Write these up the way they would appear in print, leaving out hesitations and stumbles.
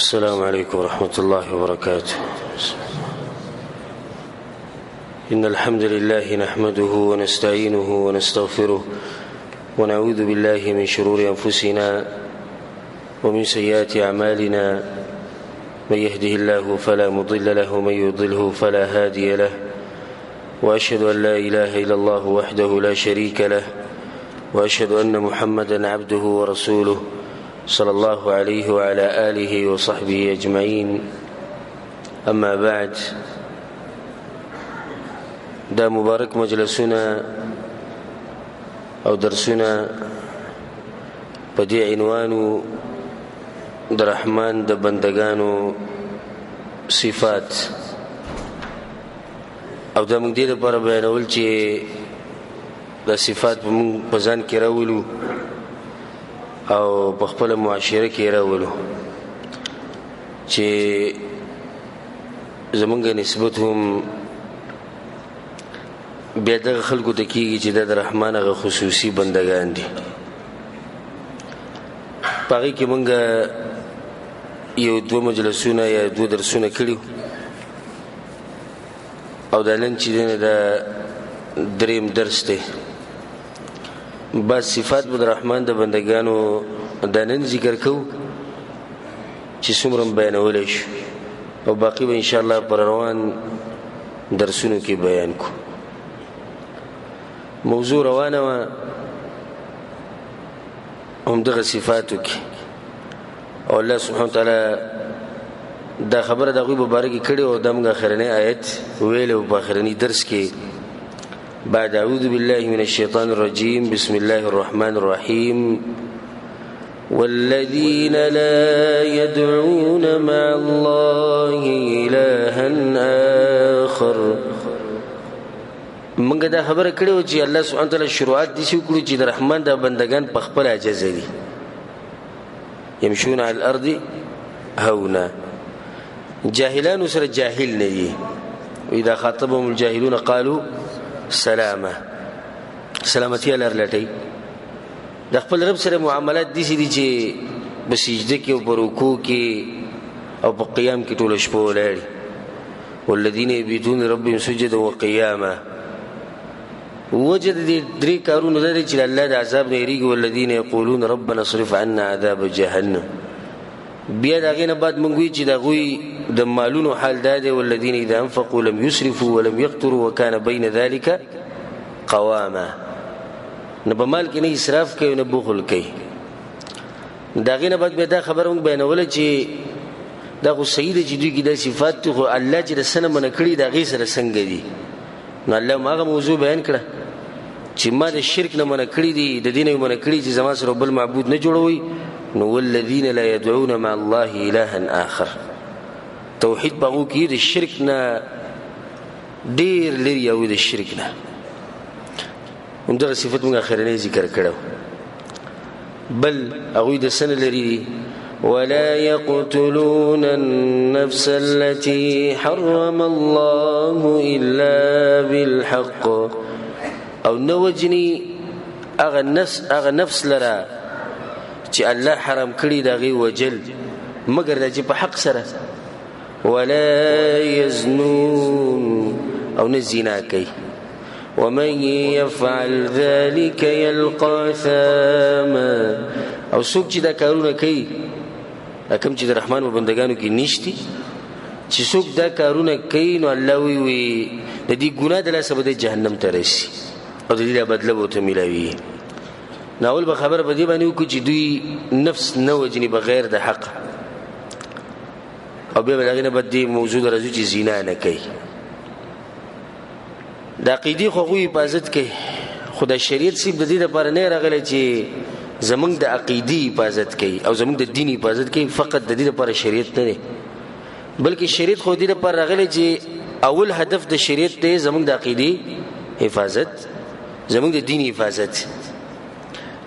السلام عليكم ورحمة الله وبركاته. إن الحمد لله نحمده ونستعينه ونستغفره ونعوذ بالله من شرور أنفسنا ومن سيئات أعمالنا. من يهده الله فلا مضل له ومن يضلله فلا هادي له، وأشهد أن لا إله إلا الله وحده لا شريك له، وأشهد أن محمدا عبده ورسوله صلى الله عليه وعلى آله وصحبه أجمعين. أما بعد، دا مبارك مجلسنا أو درسنا بدي عنوان د رحمان د بندگانو صفات، او دا موږ دې لپاره بیانول چې دا صفات په ځان کې راولو او په خپل معاشره کې راولو چې زمونږ نسبت هم بیا دغه خلکو ته کېږي چې دا د رحمان هغه خصوصي بندگان دي. په هغې کې مونږ یو دوه مجلسونه یا دوه درسونه کړي، او دا نن چې دی دا دریم درس دی. بس صفات د رحمان د بندگانو دا نن ذکر کوو چې څومره بیانولی شو، او باقي به انشاءالله پر روان درسونو کې بیان کو. موضوع روانه وه همدغه صفاتو کې، او الله سبحانه وتعالی دا خبره د هغوی په باره کې کړې، او دا موږ اخرنی آیت ویلی و په اخرني درس کې. بعد أعوذ بالله من الشيطان الرجيم بسم الله الرحمن الرحيم والذين لا يدعون مع الله إلها آخر. منګه دا خبره کړې و چې الله سبحانه وتعالی شروعات داسې وکړو چې د رحمان دا بندگان په خپل عجزه دي، يمشون على الأرض هونا. جاهلانو سره جاهل نه دي، وإذا خاطبهم الجاهلون قالوا سلامه، سلامتی لر لټي. د خپل رب سره معاملات دي چې په سجده کې او په رکوع کې او په قیام کې ټول شپه ولري. والذین یبیتون ربهم سجدا وقیاما. وجد دې درې کارونه لري چې الله د عذاب نه یریږي. والذین یقولون ربنا اصرف عنا عذاب جهنم. بیا دا غینه بعد مونږ وی چې دا غوي د مالونو حال دا دی. والذین اذا انفقوا لم يسرفوا ولم يقتروا وكان بين ذلك قواما. نه په مال کې نه اسراف کوي نه بخل کوي. دا غینه بعد به دا خبره مونږ بیانول چې دا خو سید چې دوی کې د صفات خو الله چې د سنه من کړی دا غي سره څنګه دي. نو الله ماغه موضوع بیان کړه چې ما د شرک نه من کړی دي، د دین نه من کړی چې زما سره بل معبود نه جوړوي. نو والذین لا يدعون مع الله إلها آخر. توحید باغو کې د شرک نه ډیر لري، او د شرک نه همدغه صفت موږ اخرنی ذکر کړو. بل هغوی د سنه لري ولا يقتلون النفس التي حرم الله إلا بالحق. او نوجني اغه نفس لرا چې الله حرام کړی دغه وجل مگر د چې په حق سره. ولا يزنون او نزنا کوي. ومن يفعل ذلك يلقى ثاما. او څوک چې دا کارونه کوي، کوم چې د رحمان په بندگانو کې نشتی، چې څوک دا کارونه کوي نو الله وی د دې ګناه د لاسه به جهنم ته رسي، او د دې بدله به ته ملاوي. ناول به خبر په دې باندې وکړو چې دوی نفس نه وجني بغیر د حق، او بیا به هغې نه بعد دې موضوع راځو چې زنا نه کوي. د عقیدې خو هغوی حفاظت کوي، خو د شریعت صرف د دې لپاره نه راغلی چې زمونږ د عقیدې حفاظت کوي او زمونږ د دین حفاظت کوي. فقط د دې لپاره شریعت نه دی، بلکې شریعت خو دې لپاره راغلی چې اول هدف د شریعت دی زمونږ د عقیدې حفاظت، زمونږ د دین حفاظت.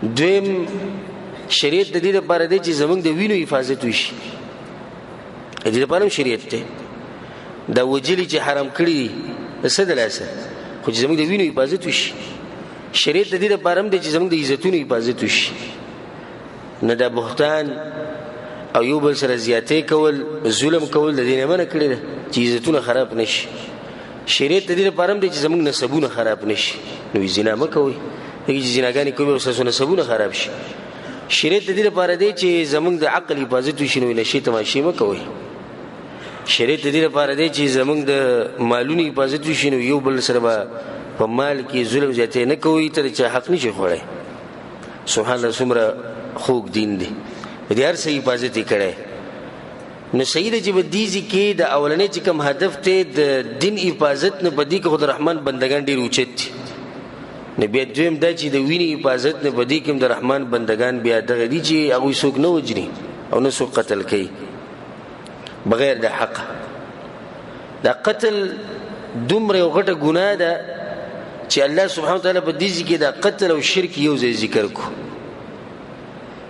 دویم شریعت د دې لپاره دی چې زمونږ د وینو حفاظت وشي. د دې لپاره شریعت دی. دا وجلی چې حرام کړی دی څه د لاسه، خو چې زمونږ د وینو حفاظت وشي. شریعت د دې لپاره هم دی چې زموږ د عزتونو حفاظت وشي، نه د بهتان او یو بل سره زیاتې کول ظلم کول د دې نه منع کړی ده چې عزتونه خراب نشي. شریعت د دې لپاره هم دی چې زموږ نسبونه خراب نشي. نو زنا مه کوئ، دغه چې زناګانې کوي او ستاسو نسبونه خراب شي. شریعت د دې لپاره دی چې زموږ د عقل حفاظت وشي، نو نشي تماشې مه کوئ. شریعت د دې لپاره دی چې زموږ د مالونو حفاظت وشي، نو یو بل سره به په مال کې ظلم زیاتې نه کوئ تر چې حق نشي خوړی. سبحان الله څومره خوږ دین دی، د هر څه حفاظت یې کړی. نو صحیح ده چې په دې ځای کې د اولنۍ چې کوم هدف دی د دین حفاظت نه، په دې کې خو د رحمان بندګان ډېر اوچت دي. نو بیا دویم دا چې د وینې حفاظت نه، په دې کې هم د رحمان بندګان بیا دغه دي چې هغوی څوک نه وجني او نه څوک قتل کوي بغیر د حقه. دا قتل دومره یو غټه ګناه ده چې الله سبحانه وتعالی په دې ځای کې د قتل او شرک یو ځای ذکر کو.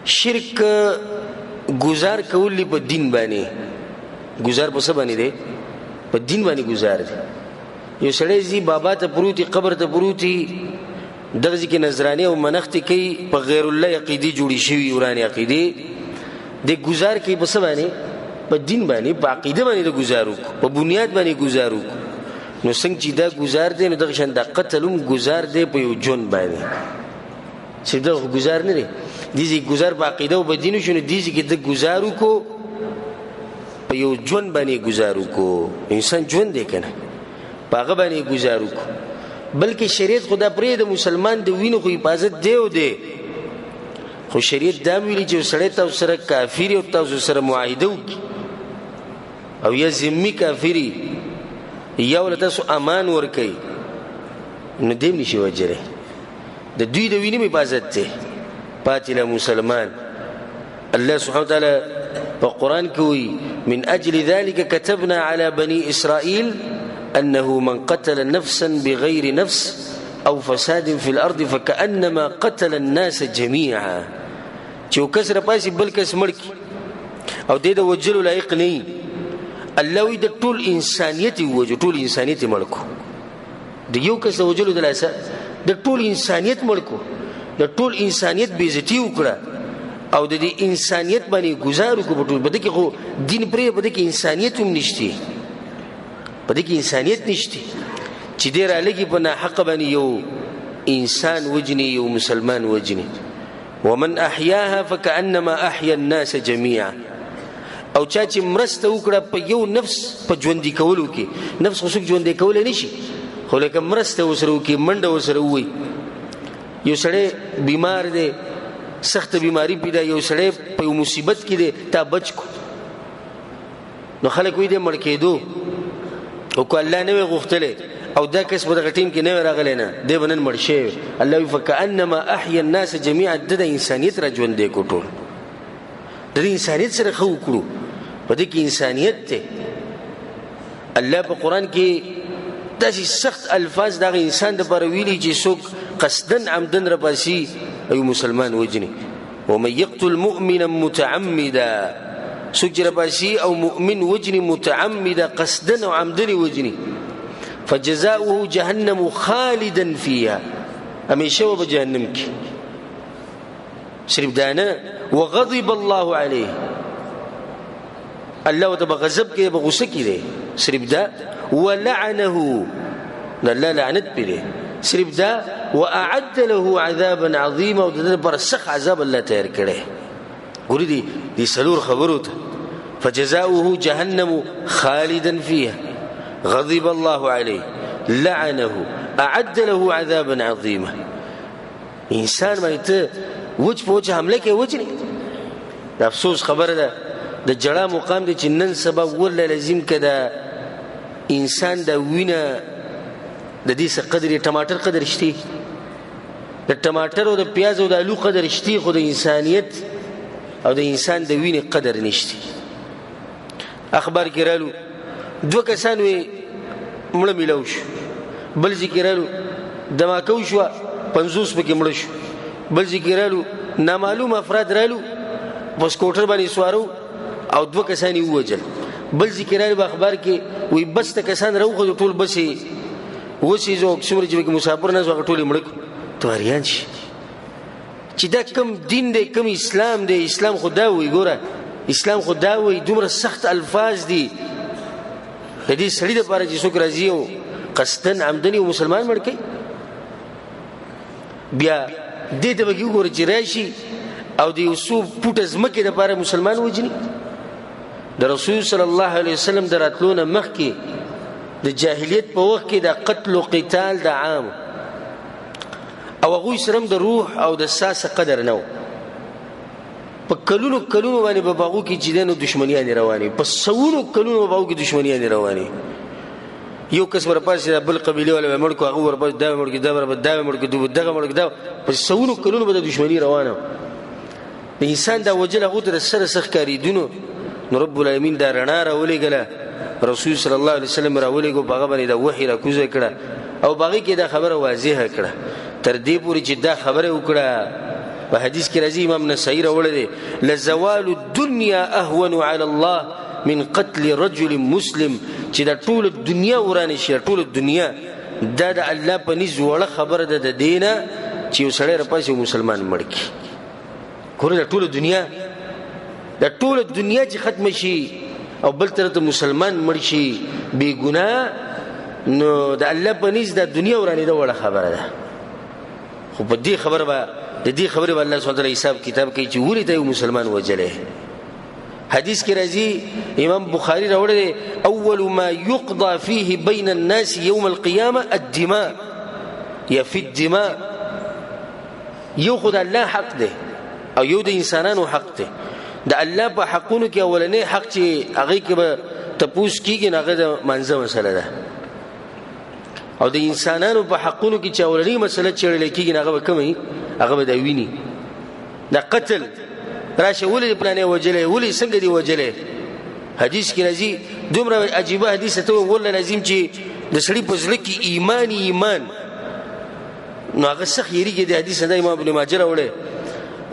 شرک گزار کولی په دین باندې، گزار په څه باندې دی؟ په دین باندې گزار دی. یو سړی زی بابا ته پروتي، قبر ته پروتي، دغه ځکه نظرانه او منښت کوي په غیر الله عقیده جوړی شوی ورانه عقیده د گزار کوي په څه باندې؟ په دین باندې، په عقیده باندې د گزارو، په بنیاد باندې گزارو. نو څنګه چې دا گزار دی، نو دغه شان د قتلم گزار دی په یو جون باندې. چې دا گزار نه دی، دیزی گزار په عقیده او په دین شنو، دیزی کې د گزارو کو په یو جون باندې گزارو کو. انسان جون دی کنه، په هغه باندې گزارو کو. بلکې شریعت خدا پرې د مسلمان د وینو خو حفاظت دی او دی، خو شریعت دا ویلي چې سړی تاسو سره کافر او تاسو سره معاهده وکړي او یا ذمي کافری یا ول تاسو امان ورکړي، نو دې نشي وجره. د دوی د وینې حفاظت دی پاتې مسلمان. الله سبحانه وتعالى په قرآن کې وایي من اجل ذلك كتبنا على بني اسرائيل انه من قتل نفسا بغير نفس او فساد في الارض فكانما قتل الناس جميعا. چې وکسره پاسي بل کس مړکی او دې د وجلو لایق نه، الله وی د ټول انسانیت وجو، ټول انسانیت مړکو. د یو کس وجلو د لاسه د ټول انسانیت مړکو، د ټول انسانیت بیزتی وکړه او د دې انسانیت باندې گزار وکړه. په ټول بده کې خو دین پرې، بده کې انسانیت هم نشته، بده کې انسانیت نشته چې ډیر الګي په حق باندې یو انسان وجني، یو مسلمان وجني. ومن احیاها فكانما احیا الناس جميعا. او چا چې مرسته وکړه په یو نفس په ژوندۍ کولو کې، نفس خو څوک ژوندۍ کولای نشي، خو لکه مرسته وسره وکړي، منډه وسره ووي. یو سړی بیمار دی، سخت بیماری پیدا، یو سړی په یو مصیبت کې دی، تا بچ کو، نو خلک وایي دی مړ کېدو، او که الله نه وي غوښتلی او دا کس په دغه ټیم کې نه وي راغلی، نه دی به نن مړ شوی. الله وایي فکأنما احیا الناس جمیعا. د انسانیت را ژوندی کړو، ټول د انسانیت سره ښه وکړو، په دې کې انسانیت دی. الله په قرآن کې داسې سخت الفاظ دغه انسان دپاره ویلي چې څوک قصدن عمدن رپاسي ایو مسلمان وجني. ومن يقتل مؤمنا متعمدا، څوک چې رپاسي او مؤمن وجني متعمدا قصدن او عمدن وجني، فجزاؤه جهنم خالدا فيها، همیشه و به جهنم کې. صرف دانه وغضب الله عليه، الله ته بغضب کې بغصه کې دی. صرف دا ولعنه، الله لعنت پرې. صرف دا واعد له عذابا عظيما، او د پر سخت عذاب الله تیار کړي. ګورې دي سلور خبرو ته. فجزاؤه جهنم خالدا فيها، غضب الله عليه، لعنه، اعد له عذابا عظيما. انسان باندې ته وجه په وجه حمله کې وجني، د افسوس خبره ده. د جړه مقام دی چې نن سبا ول لازم کده انسان د وینه د دې څه قدر، ټماټر قدر شتي، د ټماټر او د پیاز او د آلو قدر شتي، خو د انسانیت او د انسان د وینې قدر نشته. اخبار کې رالو دوه کسان وي مړه ملو شو، بل ذکر رالو دماکو شو 50 پکې مړ شو، بل ذکر رالو نامعلوم افراد رالو په سکوټر باندې سوارو او دوه کسان یې ووجل. بل ذکر رالو په اخبار کې وي بس ته کسان راوخو ټول بسې وسی جو څومره چې مسافر نه زو ټول مړ توریان شي. چې دا کم دین دی، کم اسلام دی. اسلام خدا وی ګوره اسلام خو دا وایي دومره سخت الفاظ دي د دې سړي دپاره چې څوک راځي او قصدن عمدن یو مسلمان مړ کوي بیا دې ته به وګورئ چې راشي او د یو څو پوټه ځمکې دپاره مسلمان وجني د رسول صلی الله علیه وسلم د راتلو نه مخکې د جاهلیت په وخت کې د قتل و قتال د عام او هغوی سره هم د روح او د ساسه قدر نه و په کلونو باندې به په هغو کې چې دی نو دشمنیانې روانې په سوونو کلونو په هغو کې دشمنیانې روانې یو کس ورپاسې د بل قبیلې والا به مړ کړو هغه ورپاسې دا به مړ کړي دا به مړ کړي دغه مړ کړي دا په سوونو کلونو به د دشمني روانه د انسان دا وجل هغو ته د سره څه ښکارېدونو نو رب العالمین دا رڼا راولېږله رسول صلی الله علیه وسلم راولېږو په هغه باندې دا وحي راکوزه کړه او په هغې کې دا خبره واضحه کړه تر دې پورې چې دا خبره وکړه په حدیث کې راځي امام نسائی راوړی دی لزوال الدنیا اهون علی الله من قتل رجل مسلم چې دا ټوله دنیا ورانه شي ټوله دنیا دا د الله په نزد وړه خبره ده د دې نه چې یو سړی راپاسې مسلمان مړ کړي ګوره دا ټوله دنیا دا ټوله دنیا چې ختمه شي او بل طرف ته مسلمان مړ شي بې ګناه نو د الله په نزد دا دنیا ورانېده وړه خبره ده خو په دې خبره به د دې خبرې به الله سبحانه تعالی حساب کتاب کوي چې ولې ته یو مسلمان وجلی حدیث کې راځي امام بخاری راوړی دی اول ما يقضى فيه بين الناس يوم القيامه الدماء یا فی الدماء یو خو د الله حق دی او یو د انسانانو حق دی د الله په حقونو کې اولنی حق چې هغې کې به تپوس کېږي نو هغه د مانځه مسله ده او د انسانانو په حقونو کې چې اولنی مسله چېړلی کېږي نو هغه به کومه هغه به دا ویني دا قتل راشه ولې پلانې وجلی ولې څنګه دی وجلی حدیث کې راځي دومره عجیبه حدیث ته والله لازم چې د سړي په زړه کې ایمان نو هغه سخت یېرېږي د حدیث دا امام ابن ماجه راوړی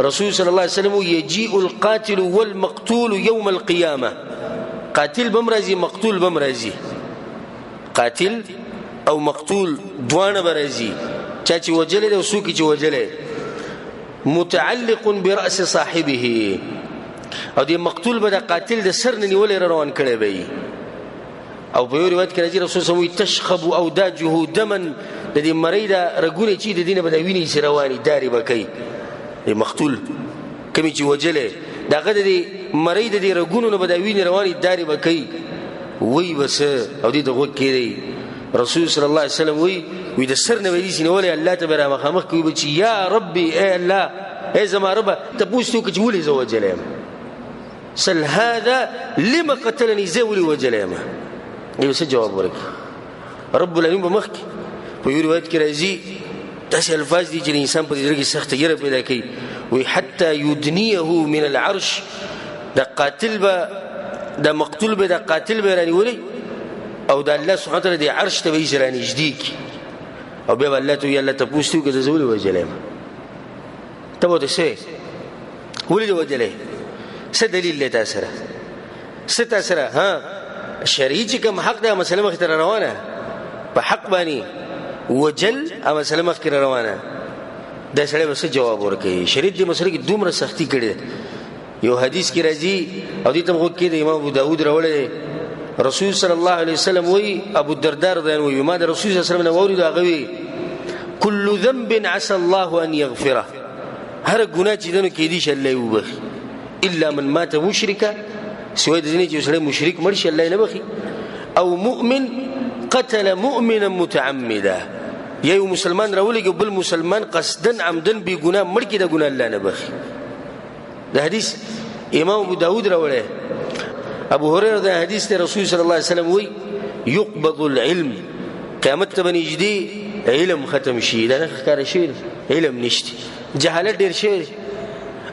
رسول صلی الله علیه وسلم یجیء القاتل والمقتول یوم القیامه قاتل بم راځي مقتول بم راځي قاتل او مقتول دواړه به راځي چا چې وجلی دی او څوک چې وجلی متعلق برأس صاحبه او دی مقتول به د قاتل د سر نه نیولی روان کړی به او په یو روایت کې راځي رسول صلی الله علیه وسلم تشخب اوداجه دما د دې مرۍ د رګونه چې د دې نه به د وینې چې روانې دارې به کوي د مقتول کومې چې وجلی د هغه د دې مرۍ د دې رګونو نه به د وینې روانې دارې به کوي وی به څه او دې د غوږ کېدی رسول صلی الله علیه وسلم وی د سر نه ویلی سینولی الله ته به را مخامخ کوي به چې یا ربي ای الله ای زما ربه تپوس ته وکړه چې ولې زه وجلی یم سل هذا لما قتلني زه ولې وجلی یم یو څه جواب ورکړي رب العالمین به مخکې په یو روایت کې راځي داسې الفاظ دي چې د انسان په زړه کې سخته ګیره پیدا کوي وی حتی یدنیه من العرش د قاتل به د مقتول به د قاتل به رانیولی او د الله سبحانه وتعالی د عرش ته به یې رانږدې کړي او بیا به الله ته وي الله تپوس ته وکړه زه ولې وجلی یم ته به ورته څه ولې دې وجلی څه دلیل دی تا سره څه تا سره شرعي چې کوم حق دی مسله مخکې ته روانه په حق باندې وجل مسله مخکې روانه دا سړی به څه جواب ورکوي شریعت دې مسله کې دومره سختي کړې یو حدیث کې راځي او دې ته غوږ کېږدئ امام ابو داود راوړی رسول صلی الله علیه وسلم وی ابو الدرداء رضی الله عنه ما د رسول صلی الله علیه وسلم نه واورېدو هغه وی کل ذنب عسى الله ان یغفره هر ګناه چې دنو کېدی شي الله یې وبخي الا من مات مشرکا سوی د دې چې سړی مشرک مړ شي الله یې نه بخي او مؤمن قتل مؤمنا متعمدا یو مسلمان راولېږي بل مسلمان قصدن عمدن بې ګناه مړ کړي د ګناه الله نه بخي د حدیث امام ابو داود راوړی ابو هريره د حدیث ته رسول صلی الله علیه وسلم وی يقبض العلم قیامت ته بنږدې علم ختم شي دا نه ښکاره شوی علم نشته جهالت ډېر شوی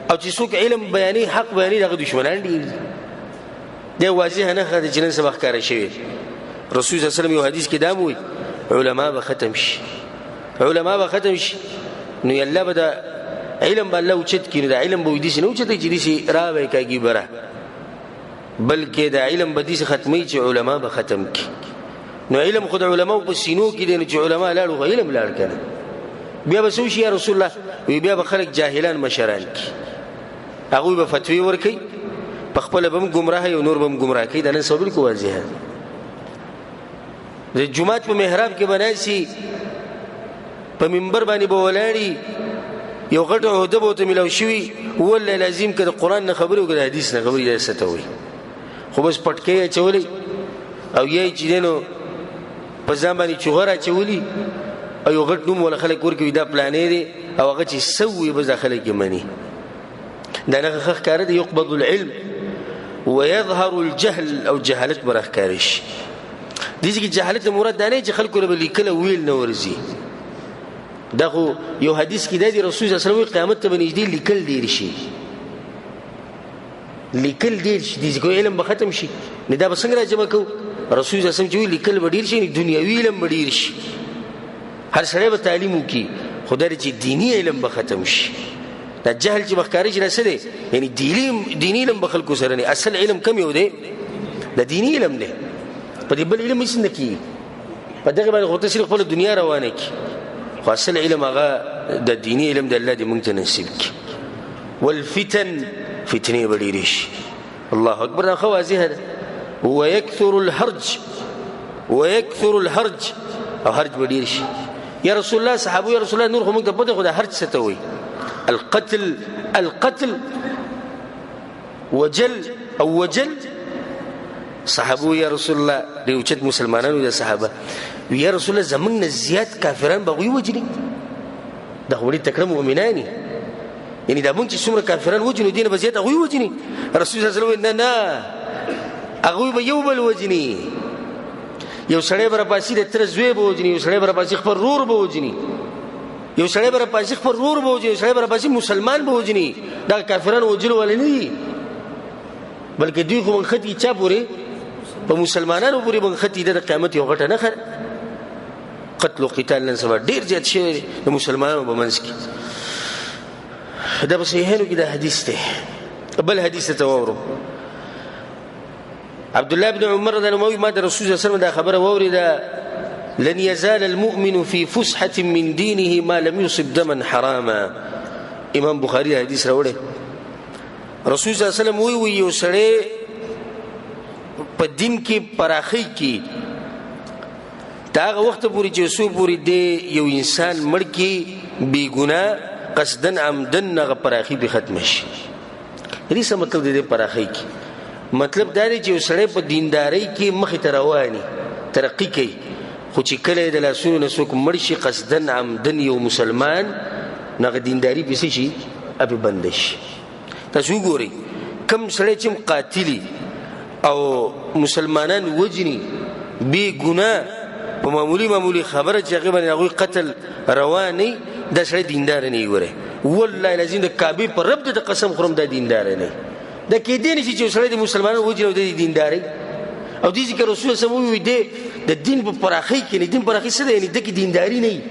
او چې څوک علم بیانې حق بیانې دغه دشمنان ډېر دی واضحه نښه ده چې نن سبا ښکاره شوی رسول صلی الله علیه وسلم یو حدیث کې دا وی علما به ختم شي علما به ختم شي نو الله به دا علم به الله اوچت کړي دا علم به وي داسې نه اوچتی چې داسې راوی کاږي بره بلکې د علم به داسې ختموي چې علما به ختم کړي نو علم خو د علماو په سینو کې دی نو چې علما لاړو خو علم لاړ که نه بیا به څه وشي یا رسول الله وی بیا به خلک جاهلان مشران کړي هغوی به فتوی ورکوي په خپل به هم ګمراه او نور به هم ګمراه کوي. دا نن سبا بالکل واضحه د جمعات په محراب کې بناسي په منبر باندې به ولاړي یو غټ عہده به ته ملاو شوي والله لازم که د قرآن نه خبرې او که د حدیث نه خبرې دا څه ته وایي خو بس پټکۍ اچولی او یا یې چې دی نو په ځان باندې چغر اچولي او یو غټ نوم ولا خلک ورکوي دا پلانې دی او هغه چې څه ووایي بس دا خلک یې مني. دا نه ښه ښکاره دی یقبض العلم ويظهر الجهل او جهالت به راښکاره شي. دې کې جهالت مراد دا نه چې خلکو له به لیکل او ویل نه ورځي. دا خو یو حدیث کې دی رسول صلی الله علیه وسلم قیامت ته به نږدې لیکل ډېر شي لیکل ډېر شي دې ځکه علم به ختم شي نه دا به څنګه راجمع کوو. رسول صلی الله علیه وسلم چې وایي لیکل به ډېر شي دنیوي علم به ډېر شي هر سړی به تعلیم وکړي خو دا چې دیني علم به ختم شي. دا جهل چې به ښکاره شي دا څه دی یعنې دیني علم به خلکو سره نه اصل علم کم یو دی د دیني علم دی په دې بل علم هېڅ نه کېږي په دغه باندې خو ته صرف خپله دنیا روانه کړي خو اصل علم هغه د دیني علم د الله دې موږ ته نصیب کړي. والفتن فتنې به ډېرې شي. الله اکبر دا ښه واضحه ده. ويكثر الحرج او حرج به ډېر شي. یا رسول الله صحابه یا رسول الله نور خو موږ ته پته خو د حرج څه ته وایي القتل وجل صحابه یا رسول الله د اوچت مسلمانانو د صحابه یا رسول الله زمونږ نه زیات کافران به هغوی وجني دا خو ډېر تکړه مؤمنان دي یعنې دا موږ چې څومره کافران وجنو دې نه به زیات هغوی وجني. رسول صلی الله علیه وسلم نه هغوی به یو بل وجني. یو سړی به راپاسي د تره زوی به وجني یو سړی به راپاسي خپل رور به وجني یو سړی به راپاسي خپل رور به وجني یو سړی به راپاسي مسلمان به وجني. دا کافران وجلو ولې نه دي بلکې دوی خو منخطي چا پورې په مسلمانانو پورې منخطي د قیامت یو غټه نښه قتل او قتال نن سبا ډېر زیات شوی دی د مسلمانانو په منځ کې. دا په صحیحینو کې دا حدیث دی. بل حدیث ته واورو عبد الله بن عمر رضی الله عنه ما د رسول الله صلی الله علیه وسلم دا خبره واورېده لن يزال المؤمن في فسحة من دينه ما لم يصب دما حراما. امام بخاری حدیث راوړی رسول صلی الله علیه وسلم وی یو سړی په دین کې پراخی کې دا هغه وخت پورې چې څو پورې دی یو انسان مړ کې بې ګناه قصدن عمدن هغه پراخي به ختم شي. دې څه مطلب دی پراخی کې مطلب دا دی چې یو سړی په دیندارۍ کې مخې ته رواني ترقي کوي خو چې کله د لاسونو نه څوک مړ شي قصدن عمدن یو مسلمان نو هغه دینداري پسې شي ابې بنده شي. تاسو وګورئ کوم سړی چې قاتلي او مسلمانان وجني بې ګناه په معمولی خبره چې هغې باندې هغوی قتل رواني دا سړی دیندار نه وي. والله لازم د کعبې په رب د قسم خورم دا دیندار نه دا کېدی نه شي چې یو سړی د مسلمانانو وجني او د دیندارۍ او دې ځکه رسول صلی الله علیه وسلم وایي د دین په پراخۍ کې نه دین پراخي څه دی یعنې ده کې دینداري نه وي.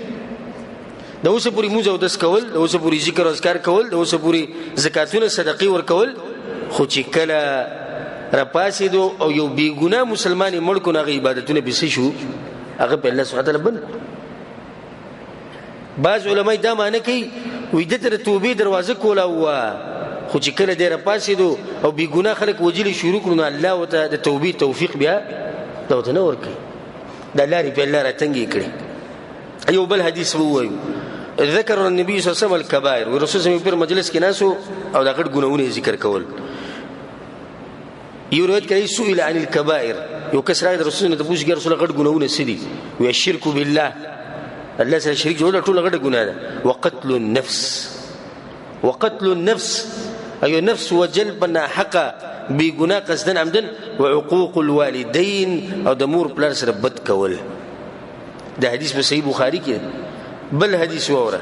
د اوسه پورې مونځ اودس کول د اوسه پورې ذکر اذکار کول د اوسه پورې زکاتونه صدقې ورکول خو چې کله راپاسېدو او یو بې ګناه مسلمان یې مړ کړو نو هغه عبادتونه پې څه شو هغه په الله سبحانه وتعالی بند. بعض علما دا معنی کوي وایي ده ته د توبې دروازه کوله وه خو چې کله دی راپاسېدو او بې ګناه خلک وجلې شروع کړو نو الله ورته د توبې توفیق بیا دا ورته نه ورکوي دا لارې په الله راتنګې کړي. یو بل حدیث ووایو ذکر النبي صلی الله علیه وسلم الکبائر ورسول صلی الله علیه وسلم په مجلس کې ناسو او دا غټ ګناهونه ذکر کول. یو روایت کوي سئل عن الكبائر یو کس راغی د رسول الله ته پوښتنه رسول الله غټ ګناهونه څه دي وی الشرک بالله الله سره شریک جوړول ټول غټ ګناه ده وقتل النفس ايو نفس وجلب حق بګناه قصدن عمدن وعقوق الوالدين او د مور پلار سره بد کول. دا حدیث په صحیح بخاری کې. بل حدیث وره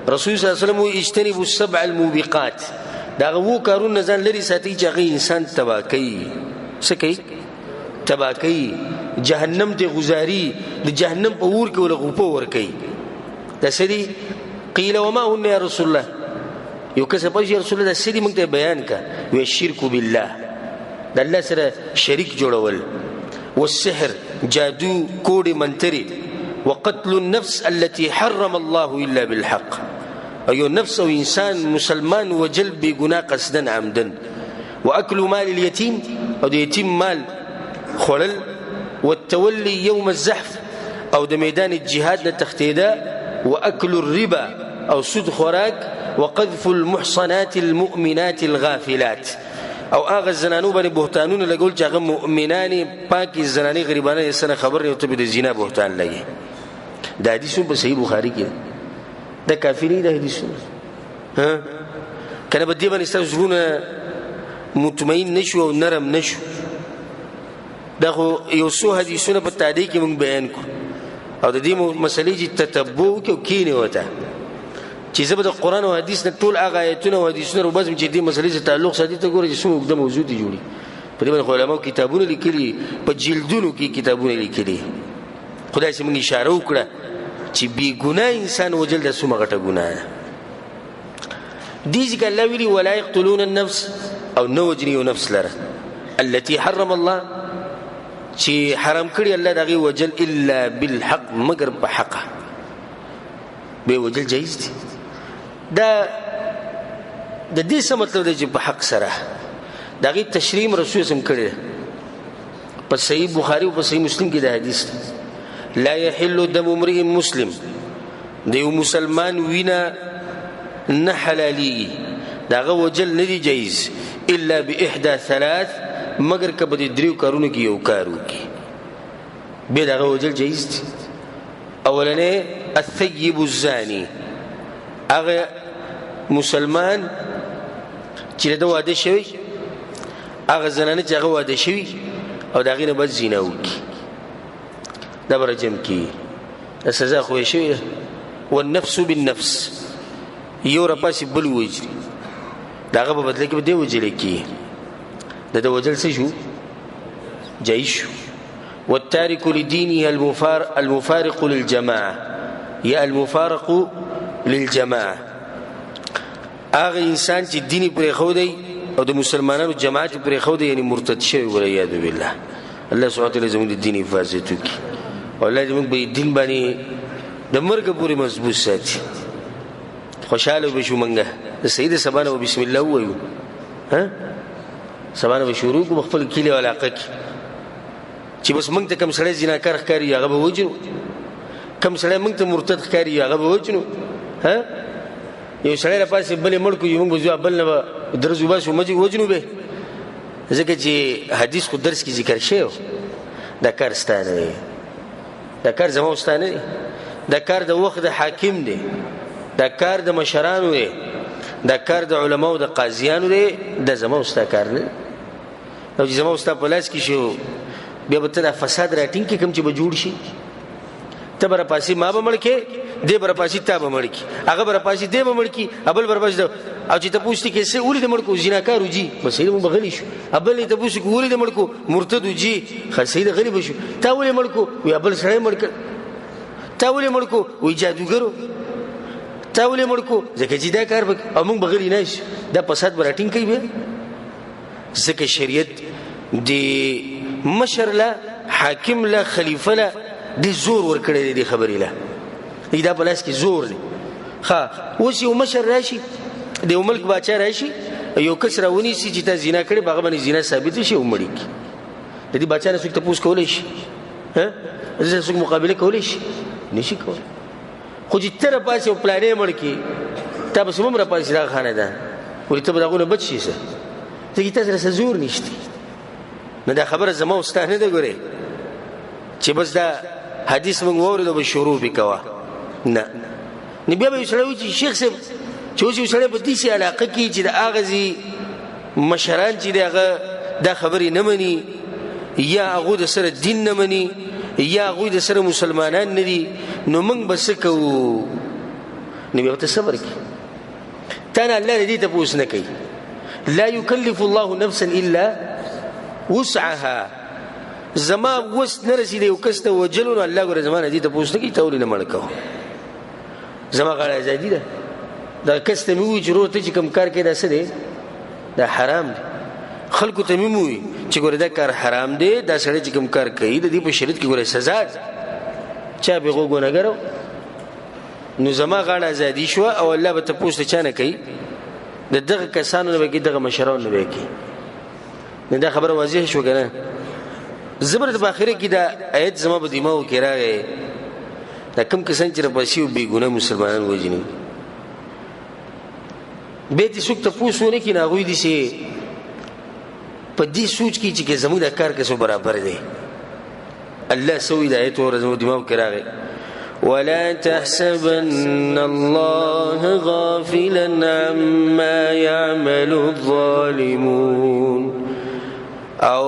رسول صلی الله علیه وسلم اجتنبوا السبع الموبقات دا غو کارونه ځان لري ساتي چې هغه انسان تباہ کوي. څه کوي؟ تباہ کوي. جهنم ته غزاري د جهنم په اور کې ولغو په ور کوي. دا سړي قیل وما هن یا رسول الله یو کس په رسول الله د سړي موږ ته بیان کا وی شرک بالله د الله سره شریک جوړول والسحر جادو کوډي منتري وقتل النفس التي حرم الله الا بالحق ايو نفس او انسان مسلمان وجل بګناه قصدا عمدا واكل مال اليتيم او د یتیم مال خړل والتولي يوم الزحف او د میدان الجهاد نه تختیدا واكل الربا او سود خوراک وقذف المحصنات المؤمنات الغافلات او هغه زنانو باندې بهتانونه لګول چې هغه مؤمنان پاکي زناني غریبانه سره خبر نه ته د زنا بهتان لګي د حدیثو په صحیح بخاری کې د کافری د حدیثو ها کله به دی باندې ستاسو مطمئن نشو او نرم نشو دغه یو څو حدیثونه په تعدیق کې موږ بیان کړو او د دې مسلې چې تتبع کې وته چې زبر د قران او حدیث نه ټول هغه آیتونه او حدیثونه رو بس چې دې مسلې سره تعلق ساتي ته ګوري چې څومره د موضوع دي جوړي په دې باندې علماء کتابونه لیکلي په جلدونو کې کتابونه لیکلي خدای چې موږ اشاره وکړه چې بی ګناه انسان وجل د څومره غټه ګناه دي ځکه الله ویلي ولا يقتلون النفس او نو وجني نفس لره التي حرم الله چې حرام کړی الله دغه وجل الا بالحق مگر په حق به وجل جایز دي دا د دې څه مطلب دی چې په حق سره دغه تشریح رسول سم کړی په صحیح بخاری او په صحیح مسلم کې د حدیث لا يحل دم امرئ مسلم د یو مسلمان وینا نه حلالي دغه وجل نه دی جایز الا باحدى ثلاث مگر کبه د دریو کارونو کې یو کار وکي به دغه وجل جایز دي اولنه الثيب الزاني هغه مسلمان چې د واده شوی هغه زنانه چې هغه واده شوی او دغه نه بد زنا وکي دا برجم کی سزا خو شوی والنفس بالنفس یو رپاس بل وجري داغه په بدله کې به دی وجل کی د وجل څه شو جایش والتارك لدينه المفارق للجماعه يا المفارق للجماعه هغه انسان چې دیني پرې خو دی او د مسلمانانو جماعت پرې خو دی یعنی مرتد شوی ولعیاذ بالله الله سبحانه وتعالى زموږ د دین حفاظت وکړي او الله زموږ په دین باندې د مرګ پورې مضبوط ساتي خوشاله بشو منګه د سید سبحانه و بسم الله وایو ها سبحانه و شروع کو خپل کلی علاقه کې چې بس موږ ته کم سړی زناکار ښکاری هغه به وجنو کم سړی موږ ته مرتد ښکاری هغه به وجنو ها یو سړی را پاسې بلې مړ کو یو موږ ځو بل نه درځو باسو مجي وجنو به ځکه چې حدیث خو درس کې ذکر شوی دا کار ستانه دی دا کار زموږ ستانه دی دا کار د وخت د حاکم دی دا کار د مشرانو دی دا کار د علماو د قاضیانو دی د زموږ ستا کار نه نو چې زموږ ستا په لاس کې شو بیا به ته دا فساد راټینګ کې کوم چې به جوړ شي ته بر پاسي ما به مړ کې دې بر پاسي تا به مړ کې هغه بر پاسي دې به مړ کې ابل بر پاسي او چې ته پوښتې کې څه ولې مړ کو زیناکار وجي بس یې مو بغلی شو ابل ته پوښتې کو ولې مړ کو مرتد وجي خسید غریب شو تا ولې مړ کو وی ابل سره مړ ک تا ولې مړ کو وی جادوګرو تا ولې مړ کو ځکه چې دا کار او موږ بغلی نه شي دا فساد براټینګ کوي به ځکه شریعت دی مشر لا حاکم لا خلیفہ لا دی زور ور کړی دی خبرې لا دا بلاس کې زور دی ها اوس یو مشر راشي د یو ملک باچا راشي یو کس راونی سي چې تا زنا کړي باغ باندې زنا ثابت شي ومړي د دې باچا نه څوک تاسو کولای شي ها زه څوک مقابله کولای شي نشي کولای خو چې تر پاسه پلانې مړ کې تاسو هم را پاسه را خانه ده ولې ته دغه بچ شي څه ته تاسو سره زور نشته نه دا خبره زما واستانه ده ګوره چې بس دا حدیث موږ وورو به شروع وکوا نه نبی به سره چې شیخ صاحب چې سره په دې سي علاقه کې چې د اغزي مشران چې دغه دا خبرې نه مني یا هغه د سره دین نه مني یا هغه د سره مسلمانان نه دي نو موږ بس کوو نبی ته صبر کوي تنه الله دې ته پوښتنه کوي لا يكلف الله نفسا الا وسعها زما وس نرسي دی وکسته وجلون الله ګره زمانه دي ته پوښتنه کوي تولې نه مړ کو زما غړ ازادي ده دا کسته مې چې روته چې کم کار کې دا څه دی دا حرام دی خلکو ته مې موي چې ګوره دا کار حرام دی دا سړی چې کم کار کوي د دې په شریعت کې ګوره سزا ده چا به ګونګرو نو زما غړ ازادي شو او الله به ته پوښتنه چانه کوي دغه کسانو نه به کې دغه مشرانو نه به کې نه دا خبره واضح شو کنه زبرت باخره کې دا آیت زما په دماغ کې راغی دا کوم کسان چې رپاسي او بی ګناه مسلمانان وژني به دې څوک ته پوښتنه کې نه غوي دي چې په دې سوچ کې چې زموږ د کار کې سو برابر دی الله سوي د آیت ور زما دماغ کې راغی ولا تحسبن الله غافلا عما يعمل الظالمون او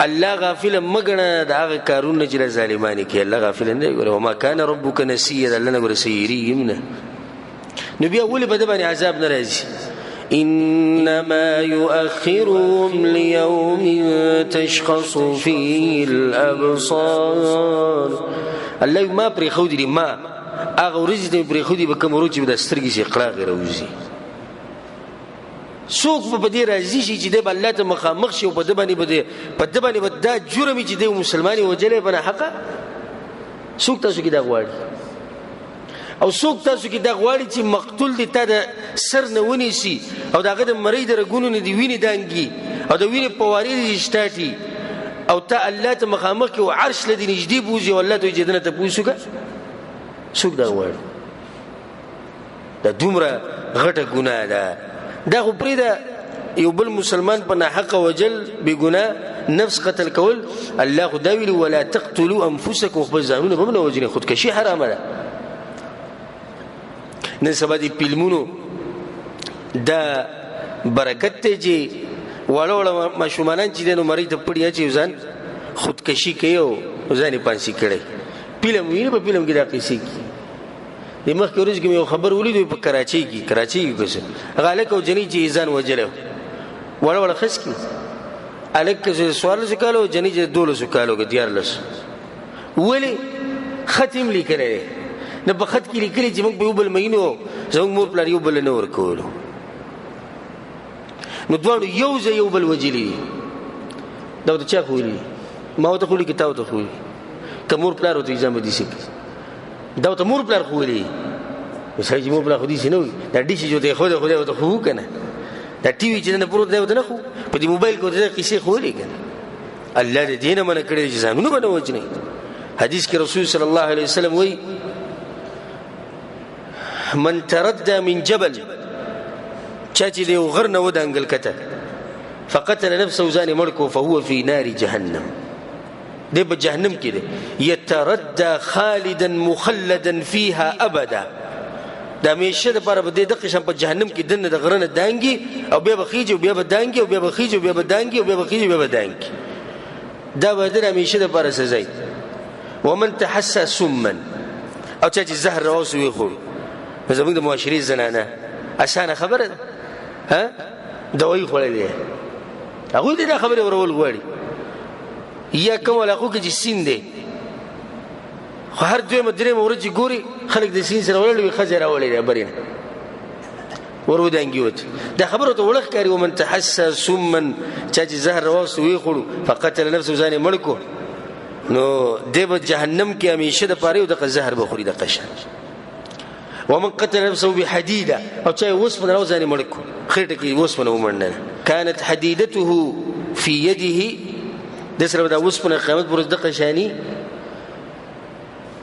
الله غافل مګنه دا هغه کارونه چې ظالمانی کوي الله غافل نه ګوره وما كان ربك نسيا الله نه ګوره سيري يمنه نبي اول بده باندې عذاب ناراضي انما يؤخرهم ليوم تشخص فيه الابصار الله ما پرې خو دي ما هغه ورځ دې پرې خو دي به کوم ورځ چې د سترګې شي اقراغ راوځي څوک په دې راځي چې د الله ته مخامخ شي او په دې باندې دا جرم چې د مسلمانۍ وجلې بنه حق څوک تاسو کې دا غواړي او څوک تاسو کې دا غواړي چې مقتول دي ته د سر نه ونی شي او داغه د مړی د رګونو نه دی ویني دانګي او د ویني پواري دي شتاتي او ته الله ته مخامخ کې او عرش لدی نږدې بوزي او الله ته جنت ته پوښوګه څوک دا غواړي دا دومره غټه ګناه ده دا خو پرې یو بل مسلمان په ناحق وجل بی ګناه نفس قتل کول الله خدا ویل ولا تقتلوا انفسكم خبزانون بمن وجنه خودکشي حرامه ده نن سبا دي فلمونو دا برکت ته چې وړوړ ماشومان چې دنو مری ته پړیا چې ځان خودکشي کوي او ځان یې پانسي کړي فلم ویني په فلم کې دا قصې کی د مخ کې ورځ کې یو خبر ولیدو په کراچي کې کوسه غالک او جنې چې ځان وجلو وړوړ خس کی الک سوال وکالو جنې چې 200 کالو کې دیارلس ولی ختم لیکره نه په خط کې لیکلي چې موږ په یو بل مینو زموږ مور پلار یو بل نه ورکولو نو دوه یو بل وجلی دا ته چا خولی ما ته خولی کتاب ته خولی کمور پلار ته ځم دي سي دا ته مور پلار خولی وسای چې مور پلار خو دي سي نو دا دي چې ته خو ته خو کنه دا ټي وي چې نه پروت دی نه خو په دې موبایل کې ته کیسه خولی کنه الله دې دینه من کړی چې ځانونه بنو وجنه حدیث کې رسول صلی الله علیه وسلم وایي من تردى من جبل چاچی دی غرنه ودانګل کته فقتل نفسه ځان مړکو فهو في نار جهنم دی په جهنم کې دی يتردى خالدا مخلدا فيها ابدا دا میشه د پر بده د قشم په جهنم کې دنه د غرنه دانګي او بیا بخیج او بیا بدانګي او بیا بخیج او بیا بدانګي او بیا بخیج او بیا بدانګي دا به د میشه د پر سزا ومن تحسى سما او چاچی زهر راوسوي خو زموږ د معاشري زنانه اسانه خبره ده ها دوی خورلې هغه دې دا خبره ورول غواړي یا کوم لا خو کې سین دی خو هر دوی مدري مورځي ګوري خلک د سین سره ولې خزر اولې برینه ورو دانګیوت دا خبره ته ولخ کاری ومن تحسى سما چې زهر واسوي خړو فقتل نفسه ځان مړکو نو دیو جهنم کې همیشه د پاره او د زهر بخوري د قشن ومن قتل نفسه بحديده او چا وسمنه روزاني مړکو خېټه کې وسمنه ومننه كانت حديدته في يده د سره د وسمنه قیامت پر د قشانی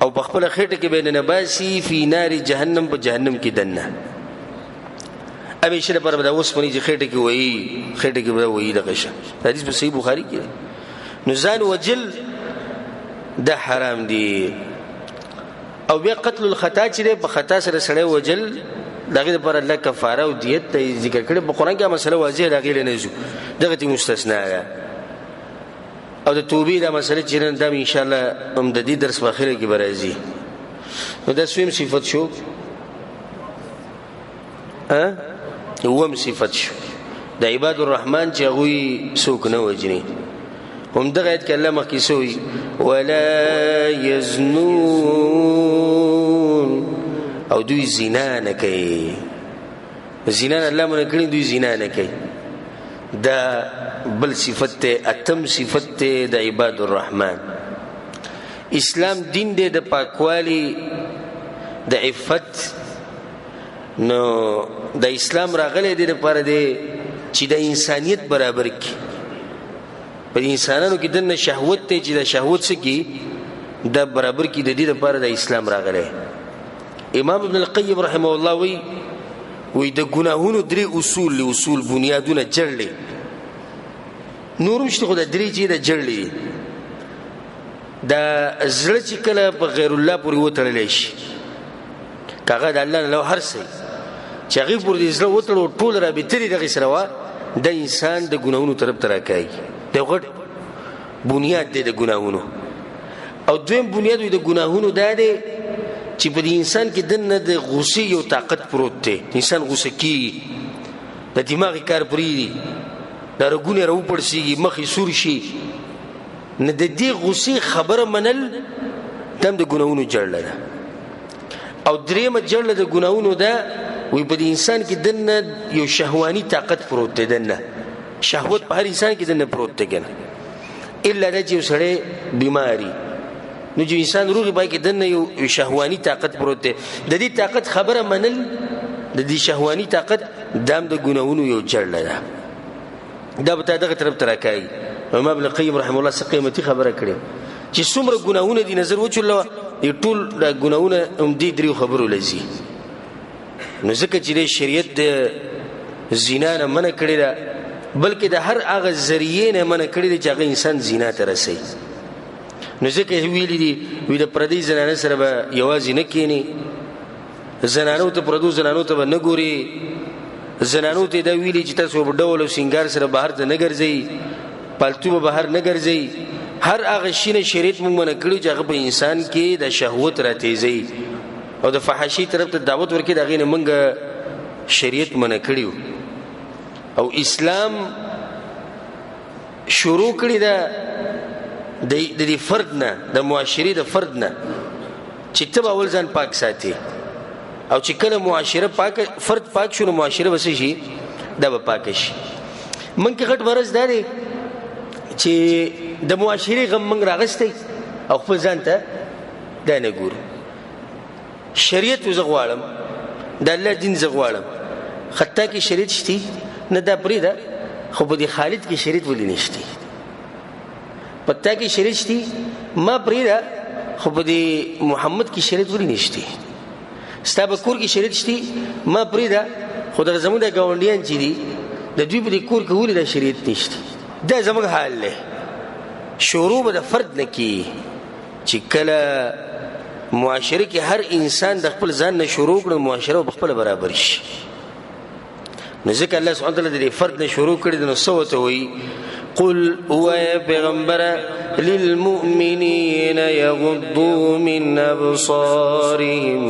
او بخپل خېټه کې بینه نباسي في نار جهنم په جهنم کې دنه همیشه پر د وسمنه چې خېټه کې وایي د قشن حدیث په صحیح بخاری کې نو ځان وجل د حرام دي او بیا قتل الخطا چې په خطا سره سړی وجل دغه پر الله کفاره او دیت ته ذکر کړي په قران کې مسله واضح راغلی نه زو دغه تی مستثنا ده او د توبې د مسله چې نن د ان شاء الله هم د دې درس په اخر کې برازي نو د سویم صفات شو هو صفات شو د عباد الرحمن چې غوي سوک نه وجني هم دغه ایت کې الله مخکې سوی ولا يزنون او دوی زنا نه کوي زنا الله مونږ کړی دوی زنا نه کوي دا بل صفت اتم صفت د عباد الرحمن اسلام دین دې د پاکوالي د عفت نو د اسلام راغلي دې لپاره دې چې د انسانيت برابر کی په انسانانو کې دنه شهوت ته چې د شهوت سکی د برابر کې د دې لپاره د اسلام راغلی. امام ابن القیم رحمه الله وی د ګناهونو درې اصول بنیادونه جړلې نورم شته خو د درې چې د جړلې د زړه چې کله په غیر الله پورې وتړلی شي کاغه د الله نه هر څه چې هغه پورې زړه وتړو ټول را بهتري دغه سره وا د انسان د ګناهونو طرف ته راکایي. د غټ بنیاد دی د ګناهونو. او دویم بنیاد د ګناهونو دا دی چې په انسان کې دنه د غصې یو طاقت پروت دی. انسان غصه کی د دماغي کار پری د رګونه راو پړسیږي مخې سور شي نه د دې غصې خبره منل دم د ګناهونو جړل ده. او درېمه جړل د ګناهونو ده وی په انسان کې دنه یو شهواني طاقت پروت دی. دنه شهوت په هر انسان کې دنه پروت دی کنه الا د چې سړی بیماری نو چې انسان روغي پای کې دنه یو شهواني طاقت پروت دی. د دې طاقت خبره منل د دې شهواني طاقت دام د ګناهونو یو جړل ده. دا به دغه طرف ته راکایي. امام ابن القیم رحمه الله قیمتي خبره کړې چې څومره ګناهونه دي نظر وچول یو ټول د ګناهونه هم دي درې خبرو لذي. نو ځکه چې شریعت د زنا نه منع کړی ده بلکې د هر هغه ذریعې نه منع کړی دی چې هغه انسان زنا ته رسي. نو ځکه ویلي دي وی د پردي زنانه سره به یوازې نه کینی زنانو ته پردو زنانو ته به نه ګوري زنانو ته دا ویلي چې تاسو په ډول او سنگار سره بهر ته نه ګرځئ پالتو به بهر نه ګرځئ. هر هغه شینه شریعت موږ منع کړو چې هغه په انسان کې د شهوت راتېزي او د فحاشي طرف ته دعوت ورکړي دا غینه موږ شریعت منع کړیو. او اسلام شروع کړی دا د فرد نه د معاشري د فرد نه چې ته اول ځان پاک ساتي او چې کله معاشره پاک فرد پاک شونه معاشره وسې شي دا به پاک شي. من کې غټ مرز دا دی چې د معاشري غم من راغستې او خپل ځان ته دا نه ګورو. شریعت وزغوالم د الله دین زغوالم خطا کې شریعت شتي نه دا پریدا خو په دې خالد کې شریعت ولې نشتی پتا کې شریعت شتي ما پریدا خو په دې محمد کې شریعت ولې نشتی ستا په کور کې شریعت شتي ما پریدا خو د زموږ د گاونډیان چې دي د دوی په کور کې ولې د شریعت نشتی. دا زموږ حال له شروع به د فرد نه کی چې کله معاشره کې هر انسان د خپل ځان نه شروع کړي معاشره په خپل برابر شي. نو ځکه الله سبحانه وتعالى د فرد نه شروع کړي نو سوته وي قل هو يا پیغمبر للمؤمنين يغضوا من ابصارهم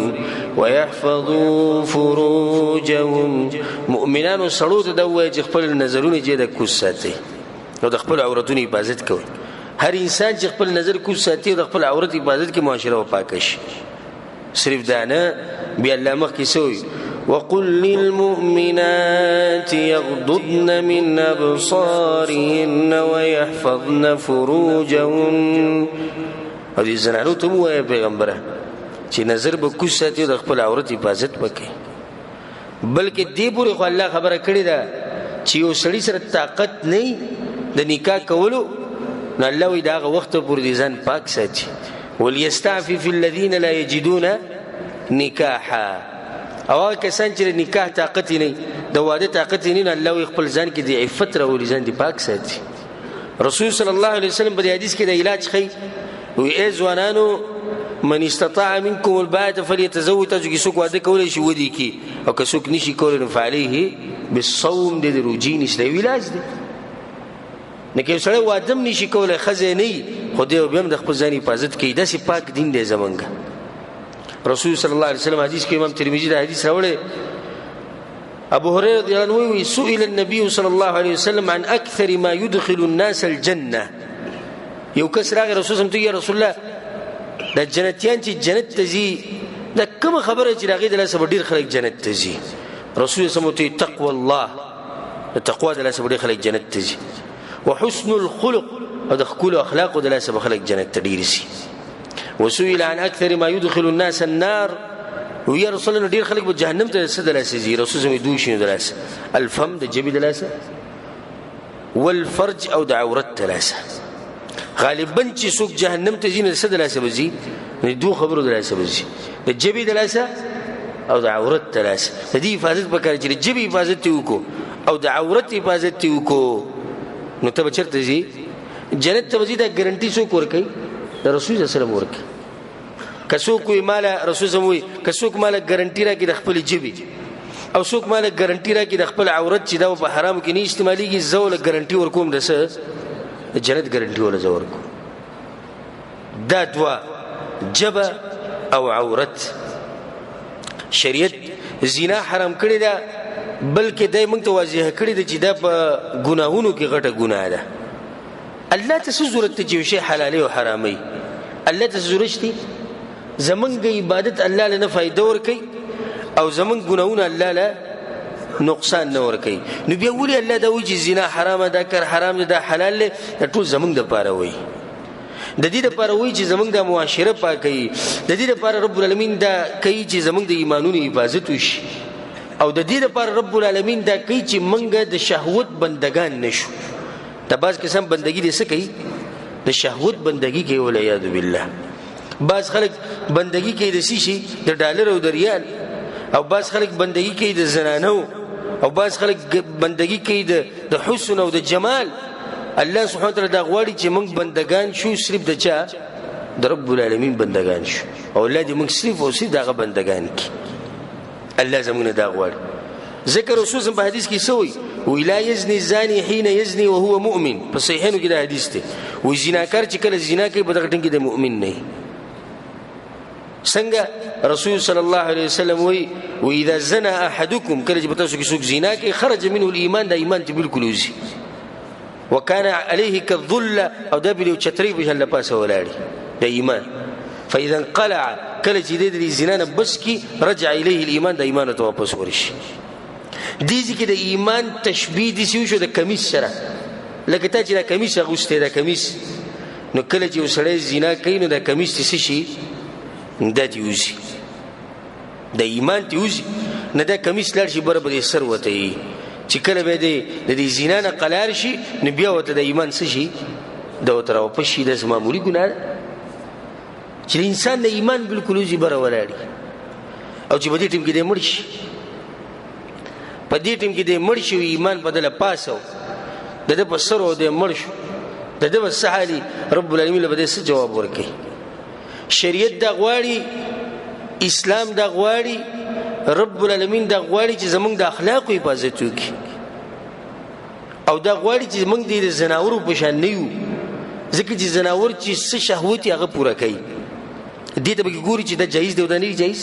ويحفظوا فروجهم. مؤمنانو سړو ته دوی چې خپل نظرونه جې د کوس ساتي او د خپل عورتونو حفاظت کوي. هر انسان چې خپل نظر کوس ساتي او د خپل عورت حفاظت کوي معاشره پاک شي. صرف دانه بیا الله مخ کې سوی وقل للمؤمنات يغضضن من أبصارهن ويحفظن فروجهن. او دې زنانو ته وایي پیغمبره چې نظر به کوس ساتي او د خپل عورت حفاظت وکړي. بلکې دې پورې خو الله خبره کړې ده چې یو سړي سره طاقت نه د نکاح کولو نو الله وی داغه وخت پورې ځان پاک ساتي. وليستعفف الذين لا يجدون نکاحا. او کسان چې نکاح طاقت نه د واده طاقت نه الله خپل ځان کې د عفت راولي ځان دی پاک ساتي. رسول صلی الله علیه وسلم په حدیث کې د علاج خي وی ای ځوانانو من استطاع منكم الباءة فليتزوج. تاسو کې څوک واده کولای شي ودی کی او که څوک نشي کولای نو فعليه بالصوم. د روجین اسلامي علاج دی. نه کې سره واده نشي کولای خزینه خو دې به د خپل ځان حفاظت کوي. داسې پاک دین دی زمونږ. رسول صلی الله علیه وسلم حدیث کې امام ترمذی دا حدیث راوړي ابو هريره رضی الله عنه سئل النبي صلى الله عليه وسلم عن اكثر ما يدخل الناس الجنه. یو کس راغی رسول الله یا رسول الله د جنتیان چې جنت ته ځي دا کوم خبره چې راغی د لاسه ډیر خلک جنت ته ځي. رسول الله سمته تقوى الله التقوى د لاسه ډیر خلک جنت ته ځي وحسن الخلق او د خلق اخلاق د لاسه خلک جنت ته ډیر ځي. وسئل عن اكثر ما يدخل الناس النار ويا رسول الله ډیر خلک په جهنم ته سدل اسي. رسول الله دوی شنو دلاسه الفم د جبي دلاسه والفرج او د عورت تلاسه غالبا چې څوک جهنم ته ځي نه څه د لاسه به ځي دوه خبرو د لاسه به ځي د ژبې د لاسه او د عورت د لاسه د دې حفاظت پکار چې د ژبې حفاظت یې وکړو او د عورت حفاظت یې وکړو نو ته به چېرته ځي جنت ته به ځي دا ګرنټي څوک ورکوي د رسول صلی الله علیه وسلم ورکوي که څوک وایي ماله رسول صلی الله علیه وسلم وایي که څوک ماله ګرنټي راکړي د خپلې ژبې او څوک ماله ګرنټي راکړي د خپل عورت چې دا په حرامو کې نه استعمالېږي زه وله ګرنټي ورکوم د څه د جنت ګرنټي وله زه ورکوم دا دوه ژبه او عورت شریعت زنا حرام کړی ده بلکې دای موږ ته واضح کړی ده چې دا په ګناهونو کې غټه ګناه ده الله ته څه ضرورت ته چې شی حلالي او حرامي الله ته ضرورت شته زمونږ عبادت الله له نه فائدہ ورکي او زمونږ ګناهونه الله له نقصان نه ورکي نو بیا ولې الله دا وایي چې زنا حرام ده کر حرام ده حلال ده ټول زمونږ د پاره وایي د دې لپاره وایي چې زمونږ د معاشره پاکي د دې لپاره رب العالمین دا کوي چې زمونږ د ایمانونو حفاظت وشي او د دې لپاره رب العالمین دا کوي چې موږ د شهوت بندگان نشو د باز قسم بندگی دې څه کوي د شهوت بندگی کوي ولعیاذ بالله باز خلک بندگی کوي د شي د ډالر او د ریال او باز خلک بندگی کوي د زنانو او باز خلک بندگی کوي د حسن او د جمال الله سبحانه وتعالى دا غواړي چې موږ بندگان شو صرف د چا د رب العالمین بندگان شو او الله دې موږ صرف او صرف دغه بندگان کی الله زموږ دا غواړي ذکر رسول په حدیث کې سوی ولا يزني الزاني حين يزني وهو مؤمن په صحیحانو کې دا حدیث دی و زناکار چې کله زنا کوي په دغه ټینګ کې د مؤمن نه څنګه رسول صلی الله علیه وسلم وی واذا زنا احدكم کله چې تاسو کې څوک زنا کوي خرج منه الايمان دا ایمان ته بالکل وځي وكان عليه كالظل او دبل چتری به الله پاسه ولاړي د ایمان فاذا انقلع کله چې د زنا نه بس کی رجع الیه الايمان د ایمان ته واپس ورشي دي چې د ایمان تشبیه دي شو د کمیس سره لکه ته چې د کمیس اغوسته د کمیس نو کله چې وسړی زنا کوي نو د کمیس څه شي د دیوزي د ایمان دیوزي نه د کمیس لار شي برابر سر وته چې کله به د زنا نه قلار شي نو بیا وته د ایمان څه شي د وتر او پشي د معمولی ګناه چې انسان د ایمان بالکل زی بر ولاړي او چې په دې ټیم کې د مړ شي په دې ټیم کې د مړ شي ایمان بدله پاسو د په سر او د مړ شو د وسحالي رب العالمین له بده څه جواب ورکړي شریعت د غواړي اسلام د غواړي رب العالمین د غواړي چې زمونږ د اخلاق حفاظت وکړي او د غواړي چې زمونږ د زناورو په شان نه یو ځکه چې زناور چې څه شهوت هغه پوره کوي دې ته به ګوري چې دا جایز دی او دا نه جایز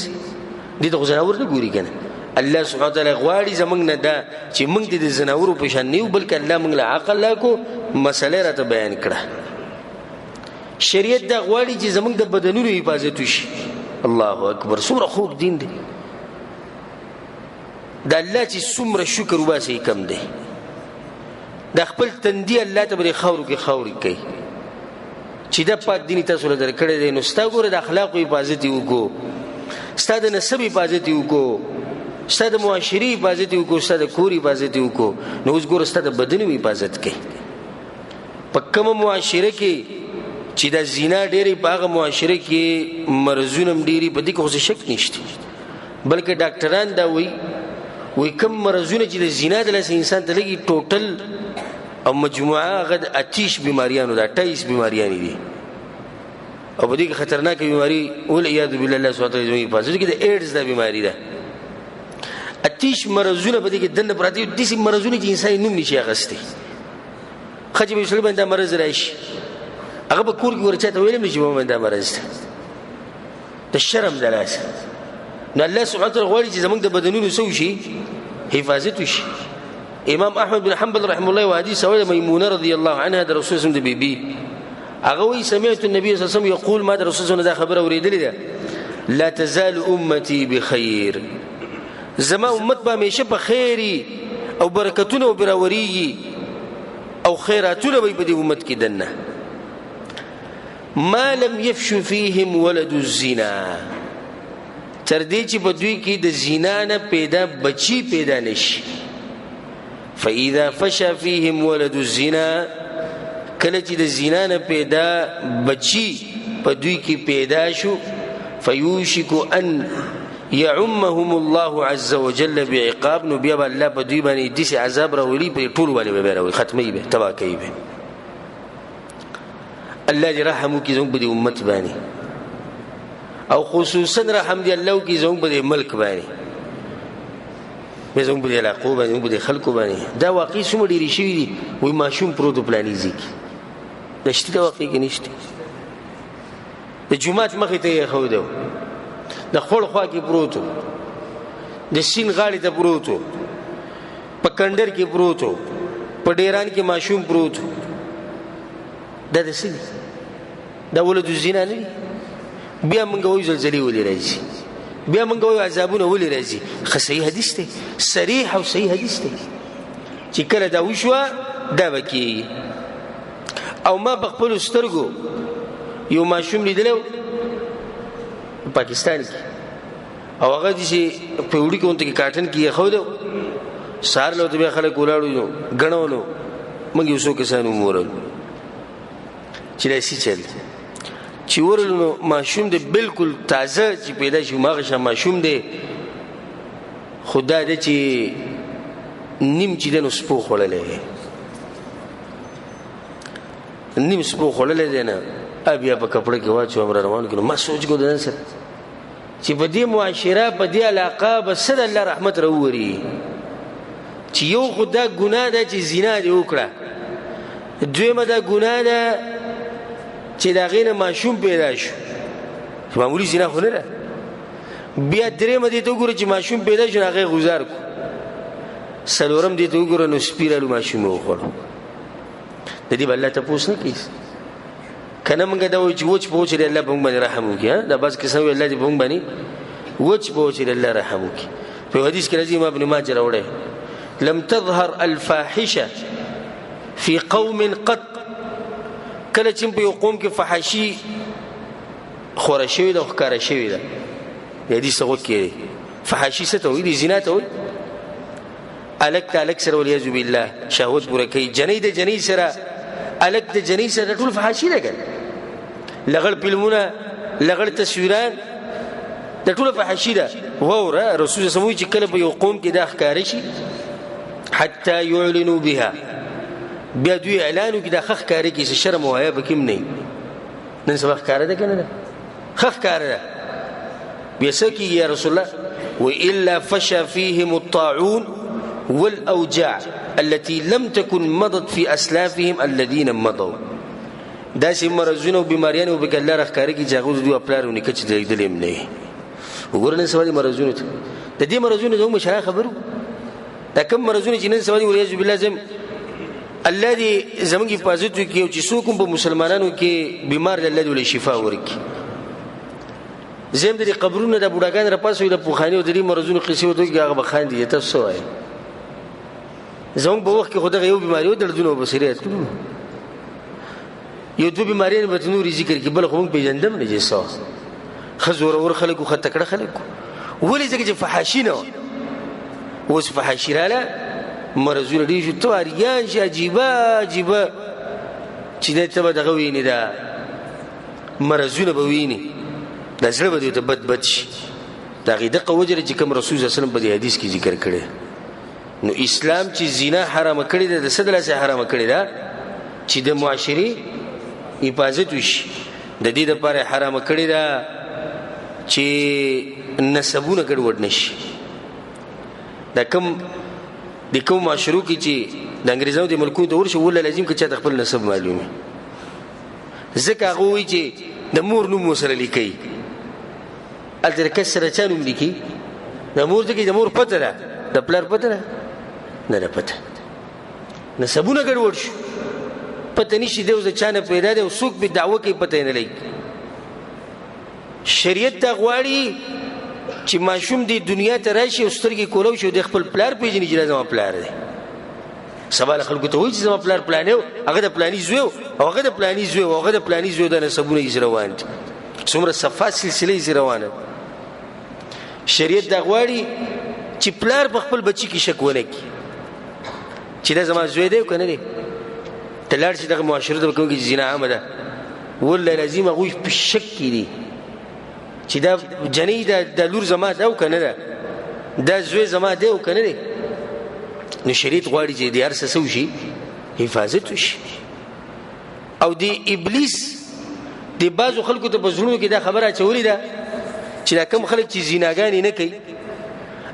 دې ته زناور نه ګوري کنه الله سبحانه وتعالى غواړي زمونږ نه دا چې موږ د زناورو په شان نه یو بلکې الله موږ له عقل لا کو مسله راته بیان کړه شریعت دا غواړي چې زمونږ د بدنونو حفاظت وشي الله اکبر څومره خوب دین دی دا الله چې څومره شکر وباسي کم دی د خپل تندي الله ته بری خاورو کې خاوري کوي چې د پات دین تاسو له درکړې دی نو ستا ګوره د اخلاق حفاظت وکړو ستا د نسب حفاظت وکړو ستا د معاشري حفاظت وکړو ستا د کور حفاظت وکړو نو اوس ګوره ستا د بدن حفاظت کوي په کوم معاشره کې چې د زنا ډېری په هغه معاشره کې مرزونه ډېری په دې کې څه شک نشته بلکې ډاکټران دا وی کوم مرزونه چې د زنا د لاس انسان ته لګي ټوټل او مجموعه غد اتیش بیماریانو دا 28 بیماریاں دي او په دې کې خطرناک بیماری ول عیاذ بالله الله سبحانه وتعالى حفاظت کې د ایډز دا بیماری ده اتیش مرزونه په دې کې دنه پراتی دي سي مرزونه چې انسان نوم نشي اغسته خجب یو سړي باندې مرز راشي هغه په کور کې ورچاته ویل نشي باندې مرز د شرم دلاسه نو الله سبحانه وتعالى غواړي چې زمونږ د بدنونو سو شي حفاظت وشي امام احمد بن حنبل رحمه الله وحديث سوى ميمونه رضي الله عنها د رسول الله د بيبي هغه وی سمعت النبي صلى الله عليه وسلم يقول ما د رسول الله دا خبره اوریدلې ده لا تزال امتي بخير زما امت به همیشه په خیری او برکتونه او براوري او خیراتونه به په دې امت کې دنه ما لم يفش فيهم ولد الزنا تر دې چې په دوی کې د زنا نه پیدا بچي پیدا نشي فاذا فشى فيهم ولد الزنا کله چې د زنا نه پیدا بچي په دوی کې پیدا شو فيوشك ان يعمهم الله عز وجل بعقاب نو بیا الله په دوی باندې داسې عذاب راولي په ټول باندې به راولي ختمي به تبا کوي به الله دې رحم وکړي زموږ په امت باندې او خصوصا رحم دې الله وکړي زموږ په ملک باندې به زموږ په علاقو باندې زموږ په خلکو باندې دا واقعي څومره ډېرې شوي دي وایي ماشوم پروت پلاني ځای کې نشته دا واقعي کې نشته د جومات مخې ته یې ښودو د خور خوا کې پروت د سین غاړې ته پروت په کندر کې پروت په ډیران کې ماشوم پروت دا د څه دي دا ولد الزنا نه دي بیا موږ وایو زلزلې ولې راځي بیا موږ وایو عذابونه ولې راځي خو صحیح حدیث دی صریح او صحیح حدیث دی چې کله دا وشوه دا به کېږي او ما په خپلو سترګو یو ماشوم لیدلی پاکستان کې او هغه چې په وړي کې اونته کې کاټن کې خو سار له بیا خلک ولاړو غنونو موږ یو څو کسانو مورل چې لاسي چل چې ورلو ماشوم دې بالکل تازه چې پیدا شي ماغه ماشوم دې خدا دې چې نیم چې دنو سپو خړلې نیم سپو خړلې دې نه بیا په کپڑے کې واچو امر روان کړو ما سوچ کو دنه سره چې په دې معاشره په دې علاقه بسد الله رحمت راووري چې یو خدا ګناه ده چې زنا دی وکړه دویمه ده ګناه ده چې دا غینه ماشوم پیدا شو معمولی زنا خو نه ده بیا درېمه دې ته وګوره چې ماشوم پیدا شو هغه گزار کو سلورم دې ته وګوره نو سپیرالو ماشوم وخورو د دې بل ته پوښتنه کوي کنه موږ دا وایو چې وچ پوښتنه الله په موږ باندې رحم وکړي دا بس کیسه وی الله دې په موږ باندې وچ پوښتنه الله رحم وکړي په حدیث کې راځي ابن ماجه راوړی لم تظهر الفاحشه في قوم قط کله چې په یو قوم کې فحاشي خوره شوی ده ښکاره شوی ده حدیث هغه کې فحاشي څه ته وایي زنا ته وایي الک سره ولیاذ بالله شهوت پوره کوي جنې د جنې سره الک د جنې سره ټول فحاشي ده لغړ فلمونه لغړ تصویران د ټول فحاشي ده ووره رسول سموي چې کله په یو قوم کې دا ښکاره شي حتى يعلنوا بها بیا دوی اعلانو کې دا خخ کاری کې شرم او حیا بکیم نه نن سبا ښکاره ده کنه خخ کاره ده بیا سکی یا رسول الله والا فشى فيهم الطاعون والاوجاع التي لم تكن مضت في اسلافهم الذين مضوا دا چې مرزونه او بیماریان او بګلار ښکاره کې جاغو دوی خپلارونه کې چې دلیم نه وګورئ سوالي مرزونه د دې مرزونه زموږ مشره خبرو دا کوم مرزونه چې نن سوالي ولې بالله زم الله دې زموږ حفاظت وکړي او چې څوک په مسلمانانو کې بیمار دی الله دې شفا ورکړي زم دې قبرونه د بوډاګان را پاسوي د پوخانی او د دې مرزونو قصې وته کې هغه بخان دي تاسو وایي زموږ په وخت کې خدای یو بیماری او دردونه بصیرت کړو یو دوه بیماریاں به نور ذکر کې بل خو پیژندم نه جسا خزور اور خلکو خط کړه خلکو ولې ځکه چې فحاشي نه اوس فحاشي رااله مرزونه دي چې تواریان شي عجيبه چې دته به دغه ویني دا مرزونه به ویني د زړه به ته بد شي دا غي دغه وجره چې کوم رسول صلی الله علیه وسلم په حدیث کې ذکر کړي نو اسلام چې زنا حرام کړی ده د صدله سره حرام کړی ده چې د معاشري حفاظت وشي د دې لپاره حرام کړی ده چې نسبونه ګډوډ نشي دا کوم معاشرو کې چې د انګريزانو د ملکونو ته ورشي ول لازم کې چې خپل نسب معلومه ځکه هغه وایي چې د مور نوم سره لیکي الته کسره چانو لیکي د مور ځکه د مور پته ده د پلار پته ده نه پته نسبونه ګډوډ شي پته نشي دیو ځ چانه پیدا دی او څوک به دعوه کوي پته نه لګي شریعت ته غواړي چې ماشوم دی دنیا ته راشي او سترګې کولو شو د خپل پلار پیژني چې زما پلار دی سبا خلکو ته وایي چې زما پلار پلانیو هغه د پلاني زوی او هغه د پلاني زوی او هغه د پلاني زوی د نسبونه یې روان دي څومره صفات سلسله یې روانه شریعت دا غواړي چې پلار په خپل بچی کې شک ونه کړي چې دا زما زوی دی کنه دی ته لاړ شي دغه معاشره ته کوم کې زنا عامه ده والله لازم هغوی په شک کې دي چې دا جنۍ د لور زما ده او کنه ده دا زوی زما دی او کنه دی نو شریعت غواړي چې د هر څه وشي حفاظت وشي او د ابلیس د بعضو خلکو ته په زړونو کې دا خبره اچولې ده چې دا کم خلک چې زیناګانې نه کوي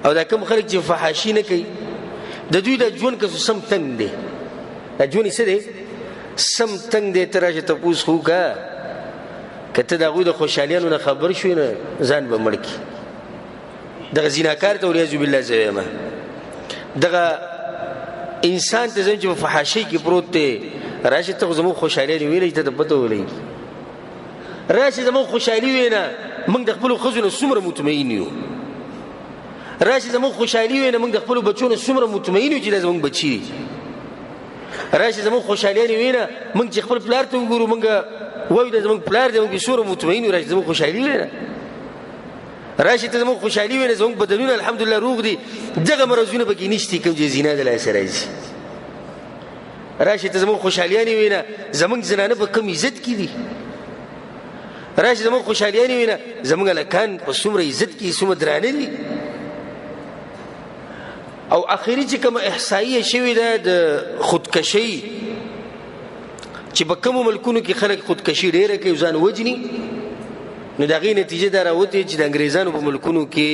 او دا کم خلک چې فحاشي نه کوي د دوی د ژوند کسو سم تنګ دی دا ژوند یې څه دی سم تنګ دی ته راشه تپوس خو وکړه که ته د هغوی د خوشحالیانو نه خبر شوې نه ځان به مړ کړي دغه زیناکار ته والعیاذ بالله زه وایم دغه انسان ته چې په فحاشۍ کې پروت دی راشه ته زموږ خوشحالي ویلې ته د پته ولې راشه زموږ خوشحالي وینا موږ د خپل ښځو نه څومره مطمئن یو راشه زموږ خوشحالي وینا موږ د خپل بچو نه څومره مطمئن یو چې زموږ بچي راشه زموږ خوشحالي وینا موږ چې خپل پلار ته وګورو موږ وایو د زموږ پلار دی موږ څومره مطمئن یو راشه زموږ خوشحالي وینا راشه ته زموږ خوشحالي وینا زموږ بدنونه الحمدلله روغ دي دغه مرزونه پکې نشته کوم چې زنا د لاسه راځي راشه ته زموږ خوشحالیانې وینا زموږ زنانه په کم عزت کې دي راشه زموږ خوشحالیانې وینا زموږ هلکان په څومره عزت کې څومره درانه دي او اخري چې کومه احصایه شوې ده د خودکشۍ چې په کومو ملکونو کې خلک خودکشي ډېره کوي ځان وجني نو د هغې نتیجه دا راوتې چې د انګریزانو په ملکونو کې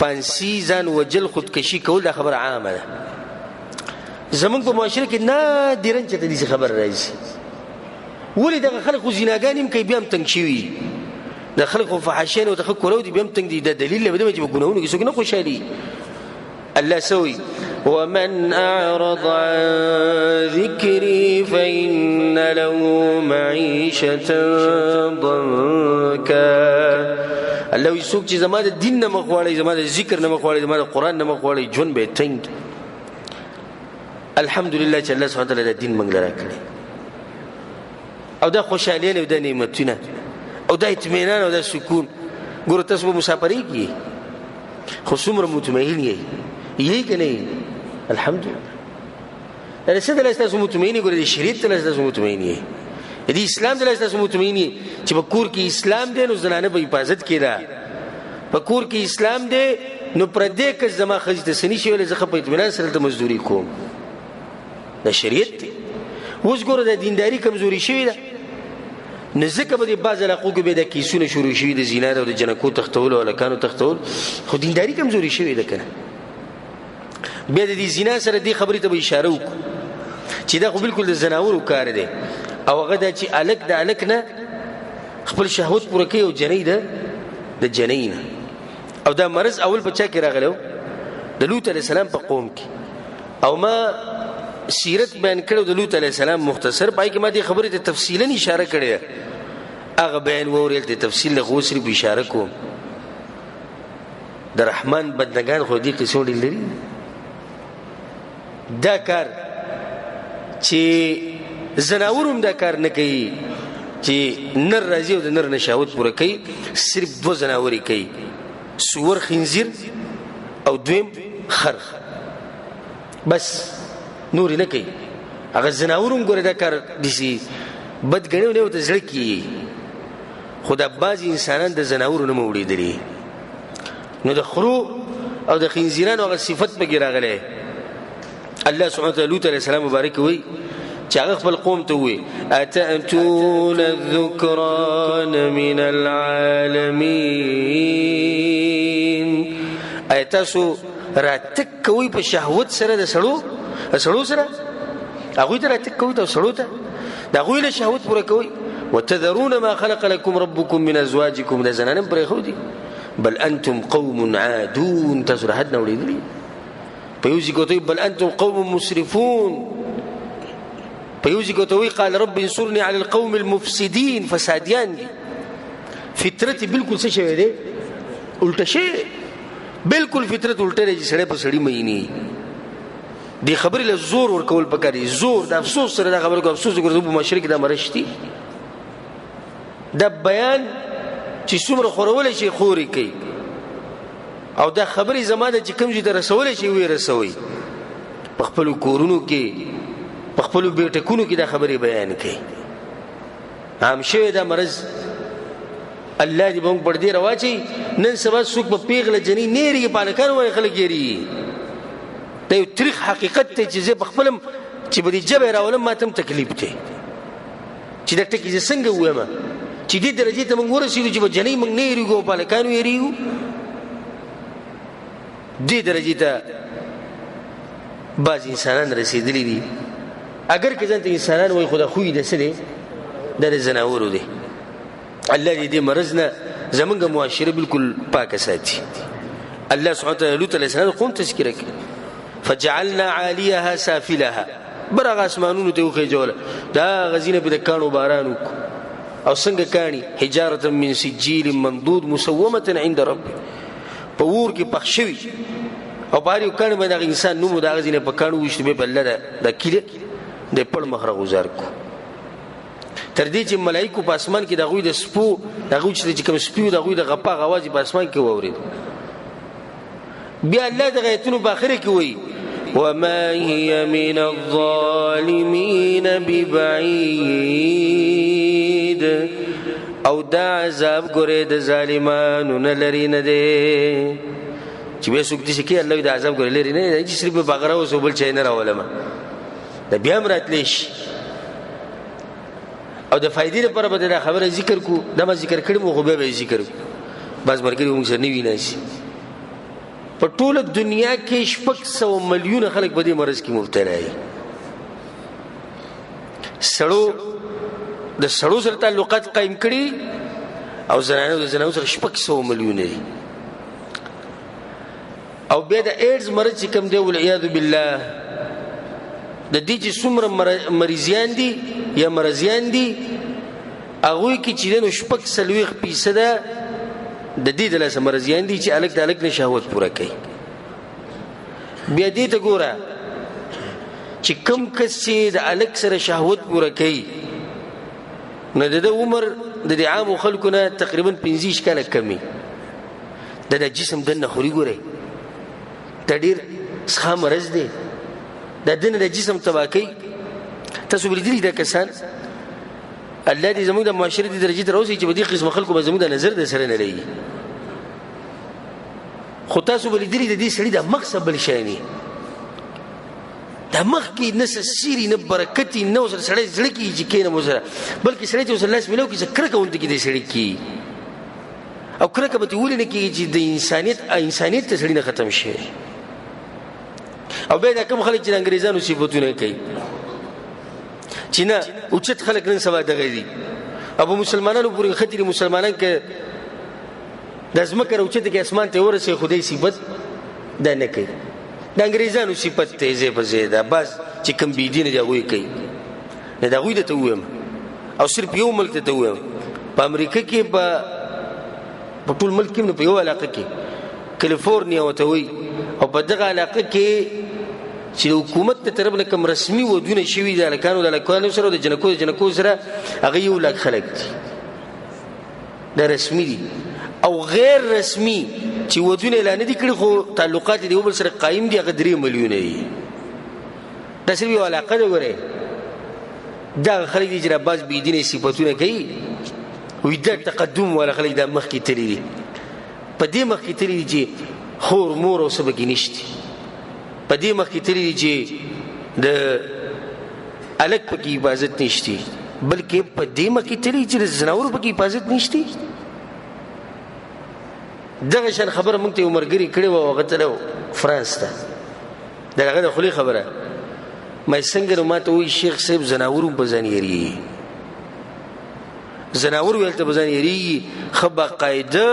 پانسي ځان وجل خودکشي کول دا خبره عامه ده زمونږ په معاشره کې نادرا چې ته داسې خبره راځي ولې دغه خلک خو زیناګانې هم کوي بیا هم تنګ شوي د خلک خو فحاشیان او د خلک کولو دي بیا هم تنګ دي دا دلیل به دی چې په ګناهونو کې څوک نه خوشحالي الله سوي ومن أعرض عن ذكري فإن له معيشة ضنكا الله يسوق چې زما د دین نه مخواړي زما د ذکر نه مخواړي زما د قرآن نه مخواړي ژوند به تنګ الحمدلله چې الله سبحانه وتعالی د دین موږ لره کړی او دا خوشحالي او د نعمتونه او د اطمینان او د سکون ګوره تاسو په مسافرۍ کې خو څومره مطمئن یې کنه الحمدلله دا څه دلته تاسو مطمئن ګورئ د شریعت ته تاسو مطمئن یې د اسلام ته تاسو مطمئن یې چې په کور کې اسلام دی نو زنانه په حفاظت کې ده په کور کې اسلام دی نو پر دې کې زما خځې ته سني شي ولې زه په اطمینان سره ته مزدوري کوم د شریعت اوس ګوره د دینداری کمزوري شوې ده نو ځکه به د بعض علاقو کې به د کیسونه شروع شوي د زنا او د جنکو تختول او هلکانو تختول خو دینداری کمزوري شوې ده کنه بیا د دې زنا سره دې خبرې ته به اشاره وکړو چې دا خو بالکل د زناورو کار دی او هغه دا چې الک د الک نه خپل شهوت پوره کوي او جنۍ ده د جنۍ نه او دا مرض اول په چا کې راغلی د لوط علیه السلام په قوم کې او ما سیرت بیان کړو د لوط علیه السلام مختصر پای کې ما دې خبرې ته تفصیلا اشاره کړې هغه بیان وورل ته تفصیل له غوسری په اشاره کوم د رحمان بدنګان خو دې قصو لري دا کار چې زناورم دا کار نه کوي چې نر راځي او د نر نشاوت پوره کوي صرف دو زناوري کوي سور خنزیر او دویم خر بس نور نه کوي هغه زناورم ګوره دا کار دسی بد غنیو نه وته زړه کی خدا بعض انسانان د زناورو نه موړي دي نو د خرو او د خنزیرانو هغه صفت به راغله الله سبحانه وتعالى لوط عليه السلام مبارک وي چې هغه خپل قوم ته وي اتأتون الذکران من العالمین ایتاسو راتک کوي په شهوت سره د سړو سره هغه ته راتک کوي ته سړو ته دا غوی له شهوت پوره کوي وتذرون ما خلق لكم ربكم من ازواجكم د زنانم پرې خو دي بل انتم قوم عادون تسرحدنا وليدلي فيوزي قوتوي بل أنتم قوم مسرفون فيوزي قوتوي قال رب انصرني على القوم المفسدين فساديان دي فطرتي بالکل څه شوی دی الټه شی بالکل فطرت الټه دی چې سړی په سړی مېنی دی خبرې له زور ورکول پکاري زور د افسوس سره دا خبره کو افسوس ګرځو په مشرک دا مرشتي دا بیان چې څومره خورول شي خوري کوي او دا خبرې زماده چې کوم ځای ته رسول شي وي رسوي په خپل کورونو کې په خپل بیٹکونو کې دا خبرې بیان کوي. عام شوی دا مرض الله دې موږ پر دې رواچي. نن سبا څوک په پیغله جنې نیری پالکان وای خلک یری. دا یو تاریخ حقیقت ته چې زه بخپلم چې به دې جبه راولم ماتم تکلیف ته چې دا ټکی زه څنګه وایم چې دې درجه ته موږ ورسېدو چې په جنې موږ نیری ګو پالکان یریو. دې درجه ته بعض انسانان رسیدلی دي. اگر که ځانته انسانان وای خدا خوې د څه دی د زناورو دی. الله دې مرض نه زمونږ معاشره بالکل پاکه ساتي. الله سبحانه وتعالى لوط علیه السلام قوم تذکره کوي فجعلنا عاليها سافلها برغ اسمانونو ته وخی جوړه دا غزینه په کانو بارانو او څنګه کانی حجاره من سجيل منضود مسومه عند رب په ور کې پخښوي او باري کانو باندې انسان نو دا غزینه په کانو وشته په الله د کله د پړ مخره گزار کو تر دې چې ملائکه په اسمان کې د غوی د سپو د غوی چې کوم سپیو د غوی د غپا غواز په اسمان کې وورید. بیا الله د غیتونو په اخر کې وایي وما هي من الظالمين ببعيد او دا عذاب ګره د ظالمانو نه لري نه دی چې به څوک دې کې الله د عذاب ګره لري نه چې صرف بغره او سوبل چای نه راولم دا بیا مراتلیش او د فائدې لپاره به دا خبره ذکر کو دا ما ذکر کړم خو به ذکر کو بس مرګري موږ سره نیوي نشي. په ټوله دنیا کې 600 ملیون خلک په دې مرض کې مبتلا دي. د سړو سره تعلقات قائم کړي او زنانو سره 600 ملیون دي. او بیا د ایډز مرض چې کوم دی والعیاذ بالله د دې چې څومره مریضیان دي یا مرضیان دي هغه کې چې نو 6% د دې د لاسه مرضیان دي چې الګ د الګ نه شهوت پوره کوي. بیا دې ته ګوره چې کم کس چې د الګ سره شهوت پوره کوي نو د عمر د عام خلکو نه تقریبا 15 کاله کمی د جسم دنه خوري ګوره د ډیر ښه مرض دی د دنه د جسم تباکی. تاسو بلیدلی دا کسان الله دې زموږ د معاشرت درجه ته راوځي چې په دې قسم خلکو به زموږ د نظر د سره نه لري. خو تاسو بلیدلی د دې سړي د مقصد بل شي نه د مخ کې نه سری نه برکت نه وسره سړی زړه کې چې کینه وسره بلکې سړی چې وسره لاس ملو کې ذکر کوونته کې د سړي کې او کړه کبه ولې نه کې چې د انسانيت ته سړی نه ختم شي. او به دا کوم خلک چې انګريزانو صفاتونه کوي چې نه اوچت خلک نن سبا دغه دي ابو مسلمانانو پورې خطر مسلمانان کې د ازمکه اوچت کې اسمان ته ورسې خدای صفت دا نه کوي. د انګريزانو صفت ته زی په زیاده بس چې کوم بي دین دی وایي کوي نه دا وایي ته وایم او صرف یو ملک ته وایم په امریکا کې په ټول ملک کې په یو علاقه کې کالیفورنیا وته وایي او په دغه علاقه کې چې حکومت ته طرف نه کوم رسمي ودونه شوی د لکانو سره د جنکو سره هغه یو لک خلک دي دا رسمي دي او غیر رسمي چې ودونه اعلان دي کړي خو تعلقات دي وبل سره قائم دي هغه 3 ملیون دي. دا صرف یو علاقه ده ګوره دا خلک دي چې باز بي دیني صفاتونه کوي وي دا تقدم ولا خلک دا مخ کې تللی دي په دې مخ کې تللی دي چې خور مور او سبق نشته په دې مخ کې تللی دي چې د الک په کې حفاظت نشته بلکې په دې مخ کې تللی چې د زناور په کې حفاظت نشته. دغه شان خبره مونږ ته عمرګری کړي و هغه تلو فرانس ته دغه د خلی خبره مې څنګه نو ماته وی شیخ صاحب زناور په ځانيري زناور ولته په ځانيري خبا قاعده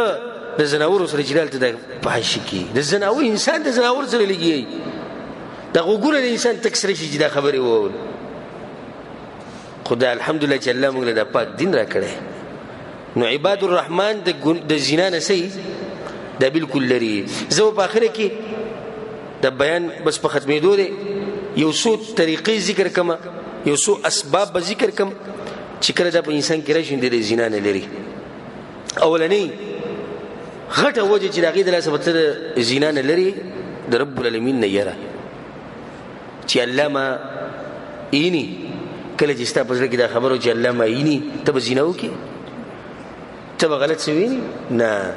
د زناور سره جلال ته د پاش کی د زناور انسان د زناور سره لګي د غوګونه د انسان تکسر شي دا خبره و خدای الحمدلله چې الله موږ له پاک دین را کړی. نو عباد الرحمن د زنا نه سي دا بالکل لري. زه په اخر کې د بیان بس په ختمېدو دي یو څو طریقې ذکر کما یو څو اسباب ذکر کم چې کله د انسان کې راشي د زنا نه لري. اولنی غټه وجه چې دغه د لاسه د زنا نه لري د رب العالمین نه یره چې الله ما اینی کله چې ستا په زړه کې دا خبره چې الله ما اینی ته به زنا وکړې ته به غلط څه وینې نه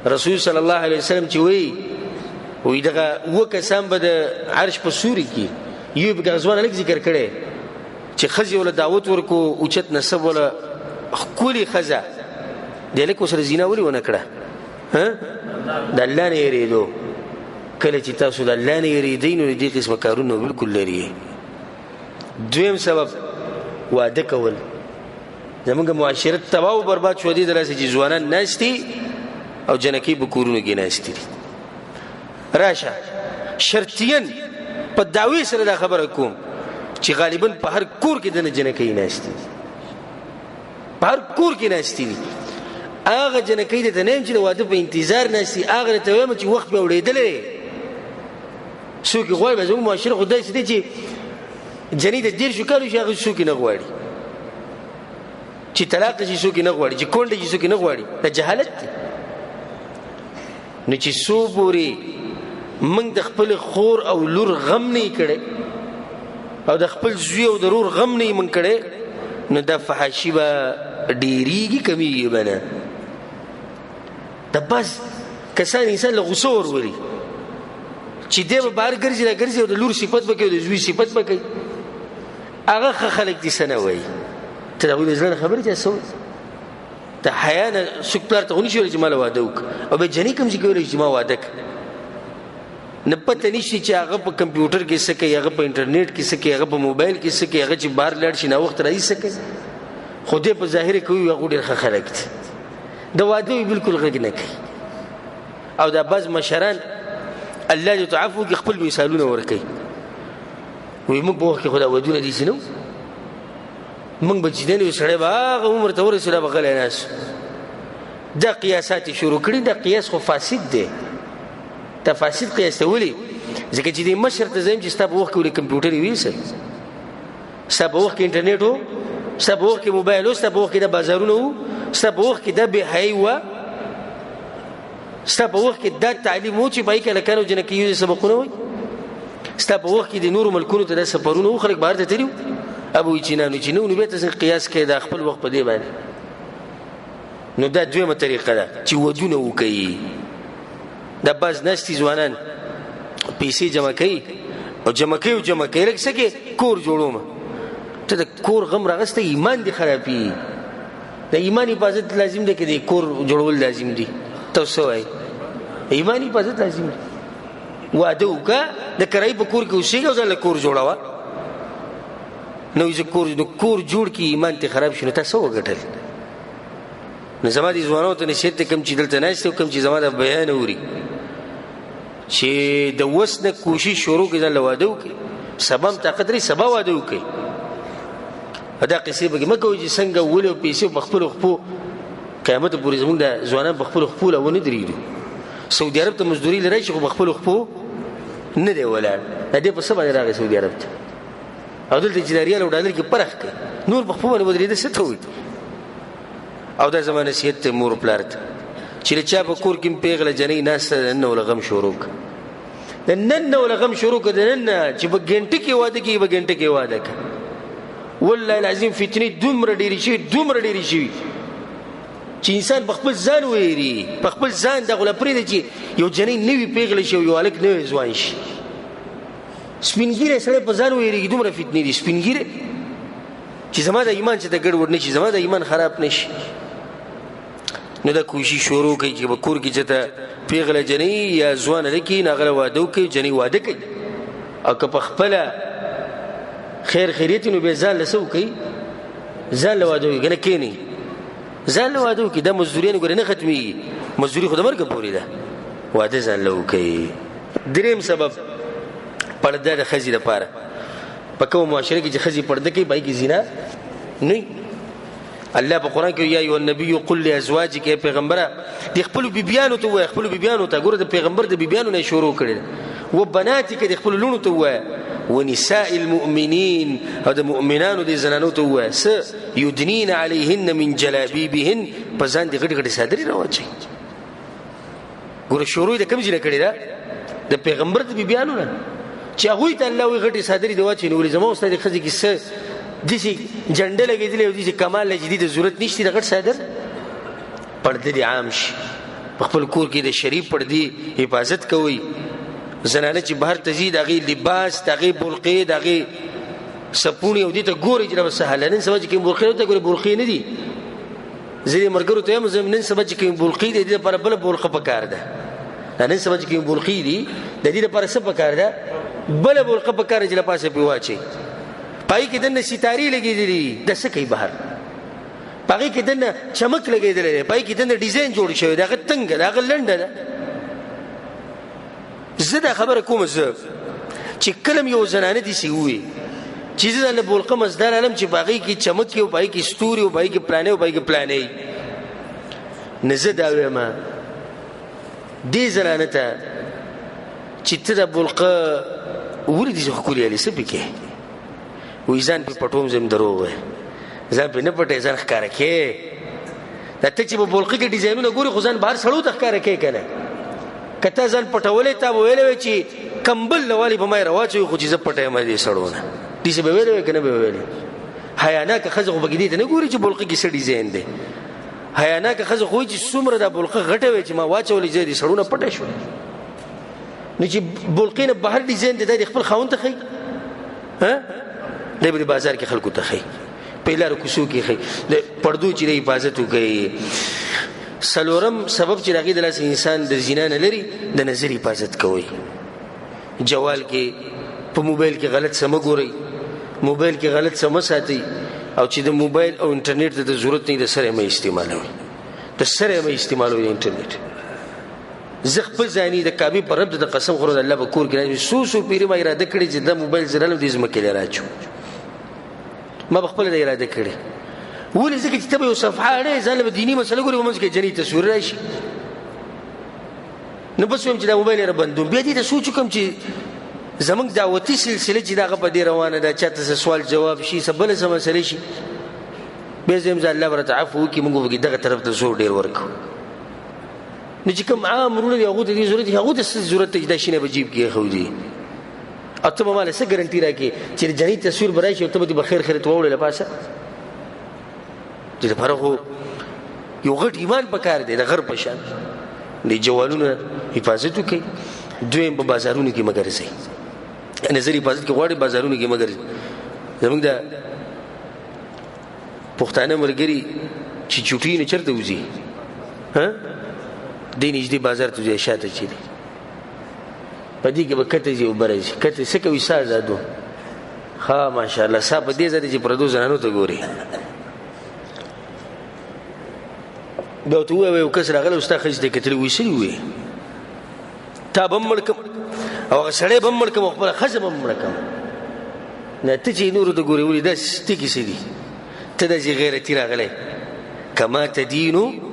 رسول صلی الله علیه وسلم چې وایي دغه اووه کسان به د عرش په سوري کې یو به غزوان لږ ذکر کړی چې ښځې وله دعوت ورکو اوچت نسب وله ښکلې ښځه دی لږ ورسره زنا ولې ونه کړه د الله نه یېرېدو کله چې تاسو د الله نه یېرېدئ نو د دې قسمه کارونه بالکل لري دویم سبب واده کول زمونږ معاشرت تباه او برباد شو دي دلاسې چې ځوانان ناست دي او جنکۍ په کورونو کې ناست دي راشه شرطیاً په دعوی سره دا خبره کوم چې غالباً په هر کور کې دنه جنکۍ ناست دي په هر کور کې ناست دي هغه جنکۍ ته نه یم چې د واده په انتظار ناست دي هغه ته وایم چې وخت به اورېدلی څوک یې غواړي زموږ معاشره خو داسې دی چې جنۍ د 10 کالو شي هغه څوک یې نه غواړي چې طلاق شي څوک یې نه غواړي چې کونډه شي څوک یې نه غواړي دا جهالت دی نو چې څو پورې موږ د خپل خور او لور غم نه کړي او د خپل زوی او ضرور غم نه من کړي نو دا فحاشي به ډیریږي کمیږي به نه د بس کسان انسان له غصه ورولي چې دی به بهر ګرځي را ګرځي او د لور صفت به کوي او د زوی صفت به کوي هغه ښه خلک دي څه نه وایي ته د هغوی د زړه نه خبرې چا څه وایي د حیا نه څوک پلار ته خو نه شي ویلی چې ما له واده وکړه او بیا جنۍ کوم ځای کې ویلی چې ما واده کړه نه پته نشي چې هغه په کمپیوټر کې څه کوي هغه په انټرنیټ کې څه کوي هغه په موبایل کې څه کوي هغه چې بهر لاړ شي ناوخته راځي څه کوي خو دې په ظاهر کوي هغه ډېر ښه خلک دي د واده بالکل غږ نه کوي او دا بعض مشران الله دې تعفو کې خپل مثالونه ورکوي وایي موږ په وخت کې خو دا ودونه داسې نه وو موږ به چې دی نو سړی به هغه عمر ته ورسېده به غلی ناست دا قیاسات یې شروع کړي دا قیاس خو فاسد دی دا فاسد قیاس ته ولې ځکه چې دې مشر ته زه یم چې ستا په وخت کې ولې کمپیوټر یې ویسه ستا په وخت کې انټرنیټ و ستا په وخت کې موبایل و ستا په وخت کې دا بازارونه وو ستا په وخت کې دا بېحیایي وه ستا په وخت کې دا تعلیم و چې په هغې کې هلکان او جنکیو سبقونه وایي ستا په وخت کې د نورو ملکونو ته دا سفرونه وو خلک بهر ته تللي وو ابو وایي چې نه نو چې نه نو بیا ته څنګه قیاس کوې دا خپل وخت په دې باندې نو دا دویمه طریقه ده چې ودونه وکوي دا بعض ناستي ځوانان پیسې جمع کوي او جمع کوي لږ څه کې کور جوړومه ته د کور غم راغسته ایمان دې خرابي د ایمان حفاظت لازم دی که د کور جوړول لازم دي ته څه وایي ایمان حفاظت لازم دی واده وکړه د کرایي په کور کې اوسېږه او ځان له کور جوړوه نو کور جوړ کې ایمان ته خراب شي نو تا څه وګټل نو زما دې ځوانانو ته نصیحت دی کوم چې دلته ناست او کوم چې زما د بیان اوري چې د وس نه کوشش شروع کړي ځان له واده وکړي سبا هم طاقت لري سبا واده وکړي دا قصې پکې مه کوئ چې څنګه ولې او پیسې په خپلو خپو قیامت پورې زموږ د ځوانان په خپلو خپو له ونه درېږي سعودي عرب ته مزدوري لرئ چې خو په خپلو خپو نه دی ولاړ د دې په څه باندې راغی سعودي عرب ته او دلته چې د ریال او ډالر کې فرق کوي نور په خپو باندې ودرېده څه ته وایي او دا زما نصیحت دی مور پلار ته چې د چا په کور کې پیغله جنۍ ناسته د نن نه وله غم شروع کړه د نن نه وله غم شروع کړه د نن نه چې په ګنټه کې واده کېږي په ګنټه کې واده کړه والله العظیم فتنې دومره ډېرې شوي چې انسان په خپل ځان ویري په خپل ځان دغه له پرېږده چې یو جنۍ نوي پیغله شي او یو هلک نوی ځوان شي سپین ږیری سړی په ځان ویرېږي دومره فتنې دي سپین ږیری چې زما د ایمان چې ته ګډوډ نه شي زما د ایمان خراب نه شي نو دا کوشش شروع کوي چې په کور کې چې ته پیغله جنۍ یا ځوان هلک نو هغه له واده وکړي جنۍ واده کوي او که په خپله خیر خیریت نو بیا ځان له څه وکړي ځان له واده وکړي که نه کښېنئ ځان له واده وکړي دا مزدوري ګوره نه ختمېږي مزدوري خو د مرګه پورې ده واده ځان له وکړي درېیم سبب پرده د ښځې لپاره په کومه معاشره کې چې ښځې پرده کوي په هغې کې زنا نه الله په قرآن کې یا ایها النبي قل لازواجک ای پیغمبره د خپلو بیبیانو ته ووایه خپلو بیبیانو ته ګوره د پیغمبر د بیبیانو نه شروع کړې ده و بناتک د خپلو لوڼو ته ووایه ونساء المؤمنین او د مؤمنانو د زنانو ته ووایه څه یدنین علیهن من جلابیبهن په ځان د غټې غټې څادرې راواچوي ګوره شروع یې د کوم ځای نه کړې ده د پیغمبر د بیبیانو نه چې هغوی ته الله وایي غټې صادرې دې واچوي نو زما استاد ښځې کې څه داسې جنډه لګېدلې او داسې کمال لجدي د ضرورت نشته د غټ صادر پردې دې عام شي په خپل کور کې د شریف پردې حفاظت کوئ زنانه چې بهر ته ځي د هغې لباس د هغې بلقې د هغې سپونې او دې ته ګورئ چې دا سهله نن سبا چې کوم بلقې ته ګورئ بلقې نه دي زه دې ملګرو ته یم نن سبا چې کوم بلقې دی د دې لپاره بله بلقه پکار ده نن سبا چې کوم بلقې دي د دې لپاره څه پکار ده بله بلقه پکار چې له پاسه پرې واچوئ په هغې کې دننه ستارې لګېدلې دي دا څه کوي بهر په هغې کې دننه چمک لګېدلی دی په هغې کې دننه ډیزاین جوړ شوی د هغه تنګه د هغه لنډه ده زه دا خبره کوم زه چې کله یو زنانه داسې ووي چې زه د بلقه مزدار علم چې په هغې کې چمک وي او په هغې کې ستوري او په هغې کې پلانې او په هغې کې پلانې نه زه دا وایم دې زنانه ته چې ته د بلقه ولې داسې ښکلې هلې څه پکې وایي ځان پې پټوم زه یم دروغ وایي ځان پې نه پټوې ځان ښکاره کې دا ته چې په بلقه کې ډیزاینونه ګورې خو ځان بهر سړو ته ښکاره کې که نه که تا ځان پټولی تا به ویلی وی چې کمبل لوالي په ما یې راواچوي خو چې زه پټه یم دې سړو نه داسې به ویلی وی که نه به ویلی حیاناکه ښځه خو پکې دې ته نه ګوري چې بلقه کې څه ډیزاین دی حیاناکه ښځه خو وایي چې څومره دا بلقه غټه وی چې ما واچولې زه دې سړو نه پټه شوه نو چې بلقې نه بهر ډیزاین دی دا دې خپل خاوند ته ښایي دی به د بازار کې خلکو ته ښایي په لارو کوڅو کې ښایي د پردو چې د حفاظت وکوي څلورم سبب چې د هغې د لاسه انسان د زنا نه لري د نظر حفاظت کوئ جوال کې په موبایل کې غلط څه مه ګورئ موبایل کې غلط څه مه ساتئ او چې د موبایل او انټرنیټ ته د ضرورت نه د سره مه استعمالوئ د سره مه استعمالوئ د انټرنیټ زه خپل ځاني د کعبې په رب د قسم خورو د الله په کور کې څو پیرې ما اراده کړې چې دا موبایل زه رالم دې ځمکې لی راچو ما به خپله د اراده کړې ولې ځکه چې ته به یو صفحه اړې ځان له به دیني مسله ګورې په منځ کې جنۍ تصویر راشي نو بس وایم چې دا موبایل یې رابندوم بیا دې ته سوچ وکړم چې زمونږ دعوتي سلسله چې دغه په دې روانه ده چاته څه سوال جواب شي څه بله څه مسلې شي بیا زه یم زه الله به راته عفو وکړي موږ به دغه طرف ته زور ډېر ورکړو نو چې کوم عام وروڼه دي هغو ته دې ضرورت دي هغو ته څه ضرورت دی چې دا شینه به جیب کې ایښودي او ته به ماله څه ګرنټي راکړې چې د جنۍ تصویر به راشي او ته به دې به خیر خیرت واوړې له پاسه دې لپاره خو یو غټ ایمان پکار دی د غر په شان د جوالونو حفاظت وکړئ دویم په بازارونو کې مه ګرځئ نظر حفاظت کې غواړئ بازارونو کې مه ګرځئ زموږ د پښتانه ملګري چې چوټي نه چېرته وځي دې نږدې بازار ته ځي شاته چې دی په دې کې به کته ځي او بره ځي کته څه کوي سا زادو ښه ماشاءالله سا په دې ځای دی چې پردو زنانو ته ګوري بیا ورته ووایه یو کس راغلی ستا ښځې ته کتلې وایي څه دي ووایي تا به هم مړ کړم او هغه سړی به هم مړ کړم او خپله ښځه به هم مړه کړم نه ته چې نورو ته ګورې ولې دا ټکي څه دي ته داسې غیرتي راغلی کما تدینو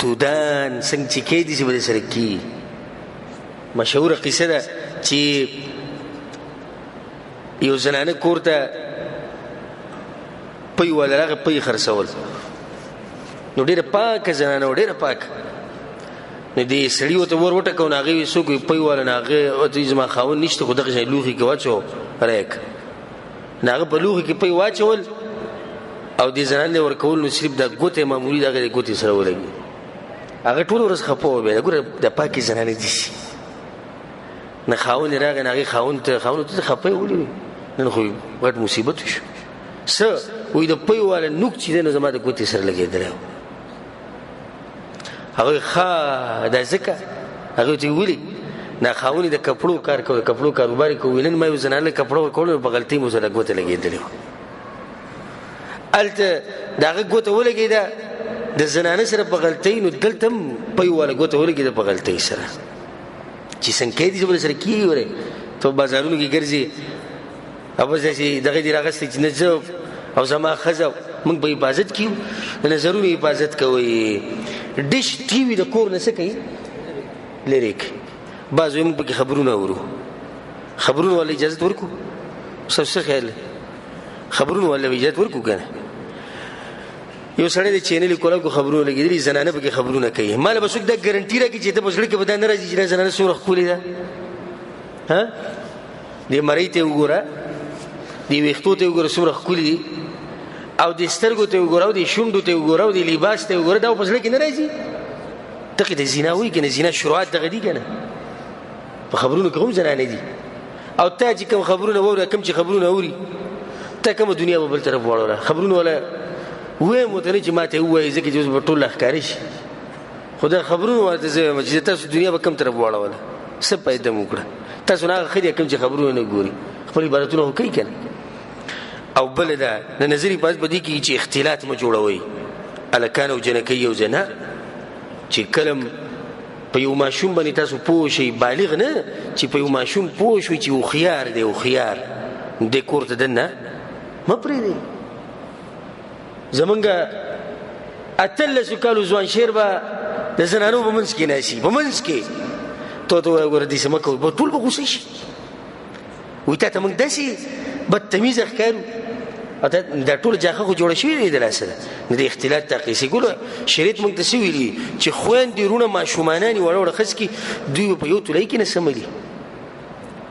تودان څنګه چې کیدي چې به دې سره کېږي مشهوره قصه ده چې یو زنانه کور ته پی والا راغی پی خرڅول نو ډېره پاکه زنانه وه ډېره پاکه نو دې سړي ورته ور وټکو نو هغې وایي څوک وي پی والا نو هغې ورته وایي زما خاوند نشته خو دغه شی لوښي کې واچو ریک نو هغه په لوښي کې پی واچول او دې زنانې ورکول نو صرف دا ګوتې معمولي د هغې د ګوتې سره ولګي هغه ټوله ورځ خفه وه بیا ګوره د پاکې زنانې داسې نه خاوند یې راغی نه هغې خاوند ته ته خفه یې ولې وي نن خو غټ مصیبت وشو څه وایي د پی والا نوک چې دی نو زما د ګوتې سره لګېدلی و هغوی ښه دا ځکه هغوی ته ولې نه خاوند یې د کپړو کار کوي د کپړو کاروبار یې کوي نن ما یو زنانه کپړو ورکولو په غلطۍ مو سره ګوته لګېدلې وه هلته د هغه ګوته ولګېده د زنانه سره په غلطۍ نو دلته هم پی والا ګوته ولګېده په غلطۍ سره چې څنګه کیدي چې به سره کېږي ورې ته بازارونو کې ګرځې او بس داسې دغه دې راغستی چې نه زه او زما ښځه موږ به حفاظت کیو د نظرونو حفاظت کوئ ډش ټي وي د کور نه څه کوي لرې کوي بعض وایي موږ پکې خبرونه اورو خبرونه والا اجازت ورکو ستاسو څه خیال دی خبرونه والا اجازت ورکو که نه یو سړی د چینل کولاو کو خبرونه لګېدلي زنانه پکې خبرونه کوي ماله به څوک دا ګرنټي راکړي چې ته په زړه کې به دا نه راځي چې دا زنانه څومره ښکلې ده دې مړی ته وګوره، دې ویښتو ته وګوره څومره ښکلي دي، او دې سترګو ته وګوره، او دې شونډو ته وګوره، او دې لباس ته وګوره، دا په زړه کې نه راځي؟ دغه د زنا وایي که نه، زنا شروعات دغه دي که نه، په خبرونو کې هم زنانې دي. او تا چې کوم خبرونه واورې، کوم چې خبرونه اوري، تا کومه دنیا به بل طرف واړوله، خبرونه ولا ووایم ورته نه چې ما ته ووایي، ځکه چې اوس به ټول ښکاره شي، خو دا خبرونه ورته زه وایم چې تاسو دنیا به کوم طرف واړوله، څه پیدا مو کړه، تاسو نه هغه ښه دي کوم چې خبرونه نه ګوري، خپل عبادتونه خو کوي که نه. او بله ده د نظر حفاظت په دې کې چې اختلاط مه جوړوئ، هلکان او جنکۍ یو ځنه چې کله په یو ماشوم باندې تاسو پوه شئ، بالغ نه چې په یو ماشوم پوه شوئ چې هوښیار دی، هوښیار دې کور ته دننه مه پرېږدئ. زمونږ 18 کالو ځوان شیر به د زنانو په منځ کې ناسي، په منځ کې تو ته وایه ګوره داسې مه کوئ، ټول به غوسه شي، وایي تا ته موږ داسې بدتمیزه ښکارو، دا ټول جاخه خو جوړه شوې دی د لاسه ده، د اختلاط تقیسي. ګوره شریعت موږ ته څه ویلي چې خویندې وروڼه ماشومانان وړه وړه ښځې کې دوی په یو تولۍ کې نه سملي،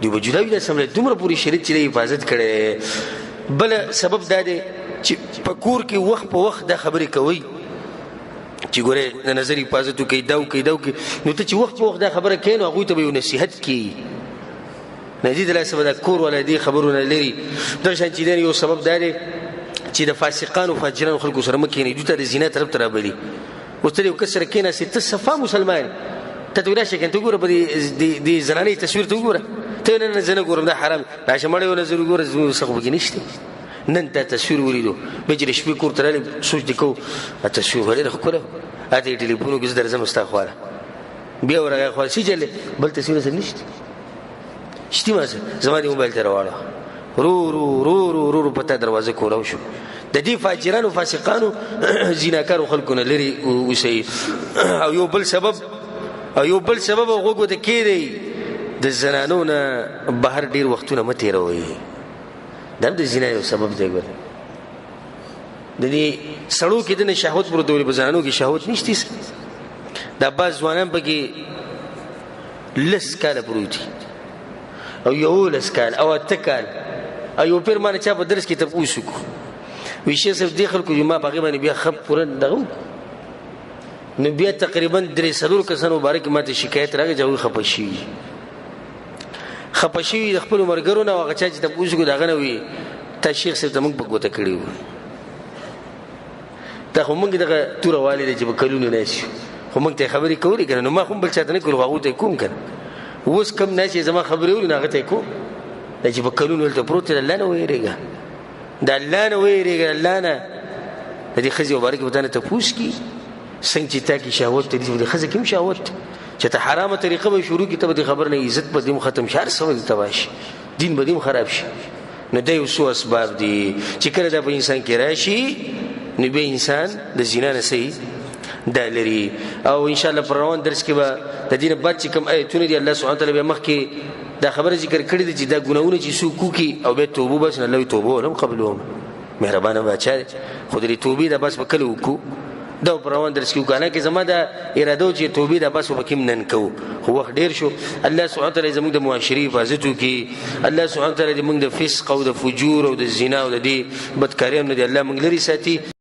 دوی به جدا وي نه سملي، دومره پورې شریعت چې د حفاظت کړی. بله سبب دا دی چې په کور کې وخت په وخت دا خبرې کوئ چې ګوره د نظر حفاظت وکړئ، دا وکړئ دا وکړئ، نو ته چې وخت په وخت دا خبره کوې نو هغوی ته به یو نصیحت کړي، نه دې د لاسه به دا کور والا دې خبرونه لري. دغه شان چې دی یو سبب دا دی چې د فاسقانو فاجرانو خلکو سره مه کښېنئ، دوی ته د زنا طرف ته رابلي. اوس ته د یو کس سره کښېناستې، ته صفا مسلمان، ته ته راشه کنه، ته وګوره په دې زنانې تصویر ته وګوره، ته نه زه نه ګورم دا حرام، راشه مړی یو نظر وګوره، زموږ څه خو پکې نشته. نن تا تصویر ولیدو، بیا چې د شپې کور ته راغلې سوچ دې کوو تصویر خو ډېره ښکلی و، اته یې ټلیفون وکړي زه درځم ستا خواله، بیا ورغی خوا څه چلې بل تصویر سره نشته، شتي ما زما دې موبایل ته راواړه، رو رو رو رو رو رو په تا دروازه کولاو شو. د دې فاجرانو فاسقانو زیناکارو خلکو نه لرې اوسئ. او یو بل سبب غوږ ورته کېدی، د زنانو نه بهر ډېر وختونه مه تېروئ، دا هم د زنا یو سبب دی. ګوره د دې سړو کې دنه شهوت پروت دی، په زنانو کې شهوت نشته. دا بعض ځوانان پکې 10 کاله پروت دي، او 11 کال او 8 کال، او یو پیر مانه چا په درس کې تپوس وکړو، وایي شیخ صاحب دې خلکو ما په هغې باندې بیا ښه پوره دغه، نو بیا تقریبا 3-4 کسانو مبارک ما ته شکایت راغی چې هغوی خفه شوي د خپلو ملګرو نه، او هغه چا چې تپوس وکړو د هغه نه وایي تا شیخ صاحب ته موږ په ګوته کړي وو، دا خو موږ دغه توره والې دی چې په کلونو ناست یو، خو موږ ته یې خبرې کولې که نه، نو ما خو هم بل چا ته نه کړو، هغو ته یې کوم که نه. اوس کم ناست یې زما خبرې اوري نو هغه ته یې کوم، دا چې په کلونو هلته پروت دی، د الله نه ویرېږه، د الله نه ویرېږه، د الله نه. د دې ښځې مبارکې په تا نه تپوس کړي څنګه چې تا کې شهوت دی، د ښځه کې هم شهوت دی، چې ته حرامه طریقه به شروع کړي، ته به د خبر نه عزت به دې هم ختم شي، هر څه به دې تباه شي، دین به دې هم خراب شي. نو دا یو څو اسباب دي چې کله دا په انسان کې راشي نو بیا انسان د زنا نه صحیح دا لري. او ان شاء الله پر روان درس کې به د دې نه بعد چې کوم آیتونه دي الله سبحانه وتعالی بیا مخکې دا خبره ذکر کړې ده چې دا ګناهونه چې څوک وکړي او بیا توبه باسي، الله یې توبه ولهم قبلهم، مهربانه بادشاه دی، خو د دې توبې دا بس به کله وکړو، دا پر روان درس کې وکړو، که زما دا اراده و چې توبې دا بس به پکې نن کوو، خو وخت ډېر شو. الله سبحانه وتعالی زموږ د معاشرې حفاظت وکړي، الله سبحانه وتعالی زموږ د فسق او د فجور او د زنا او د دې بدکاریانو نه دی الله موږ لرې ساتي.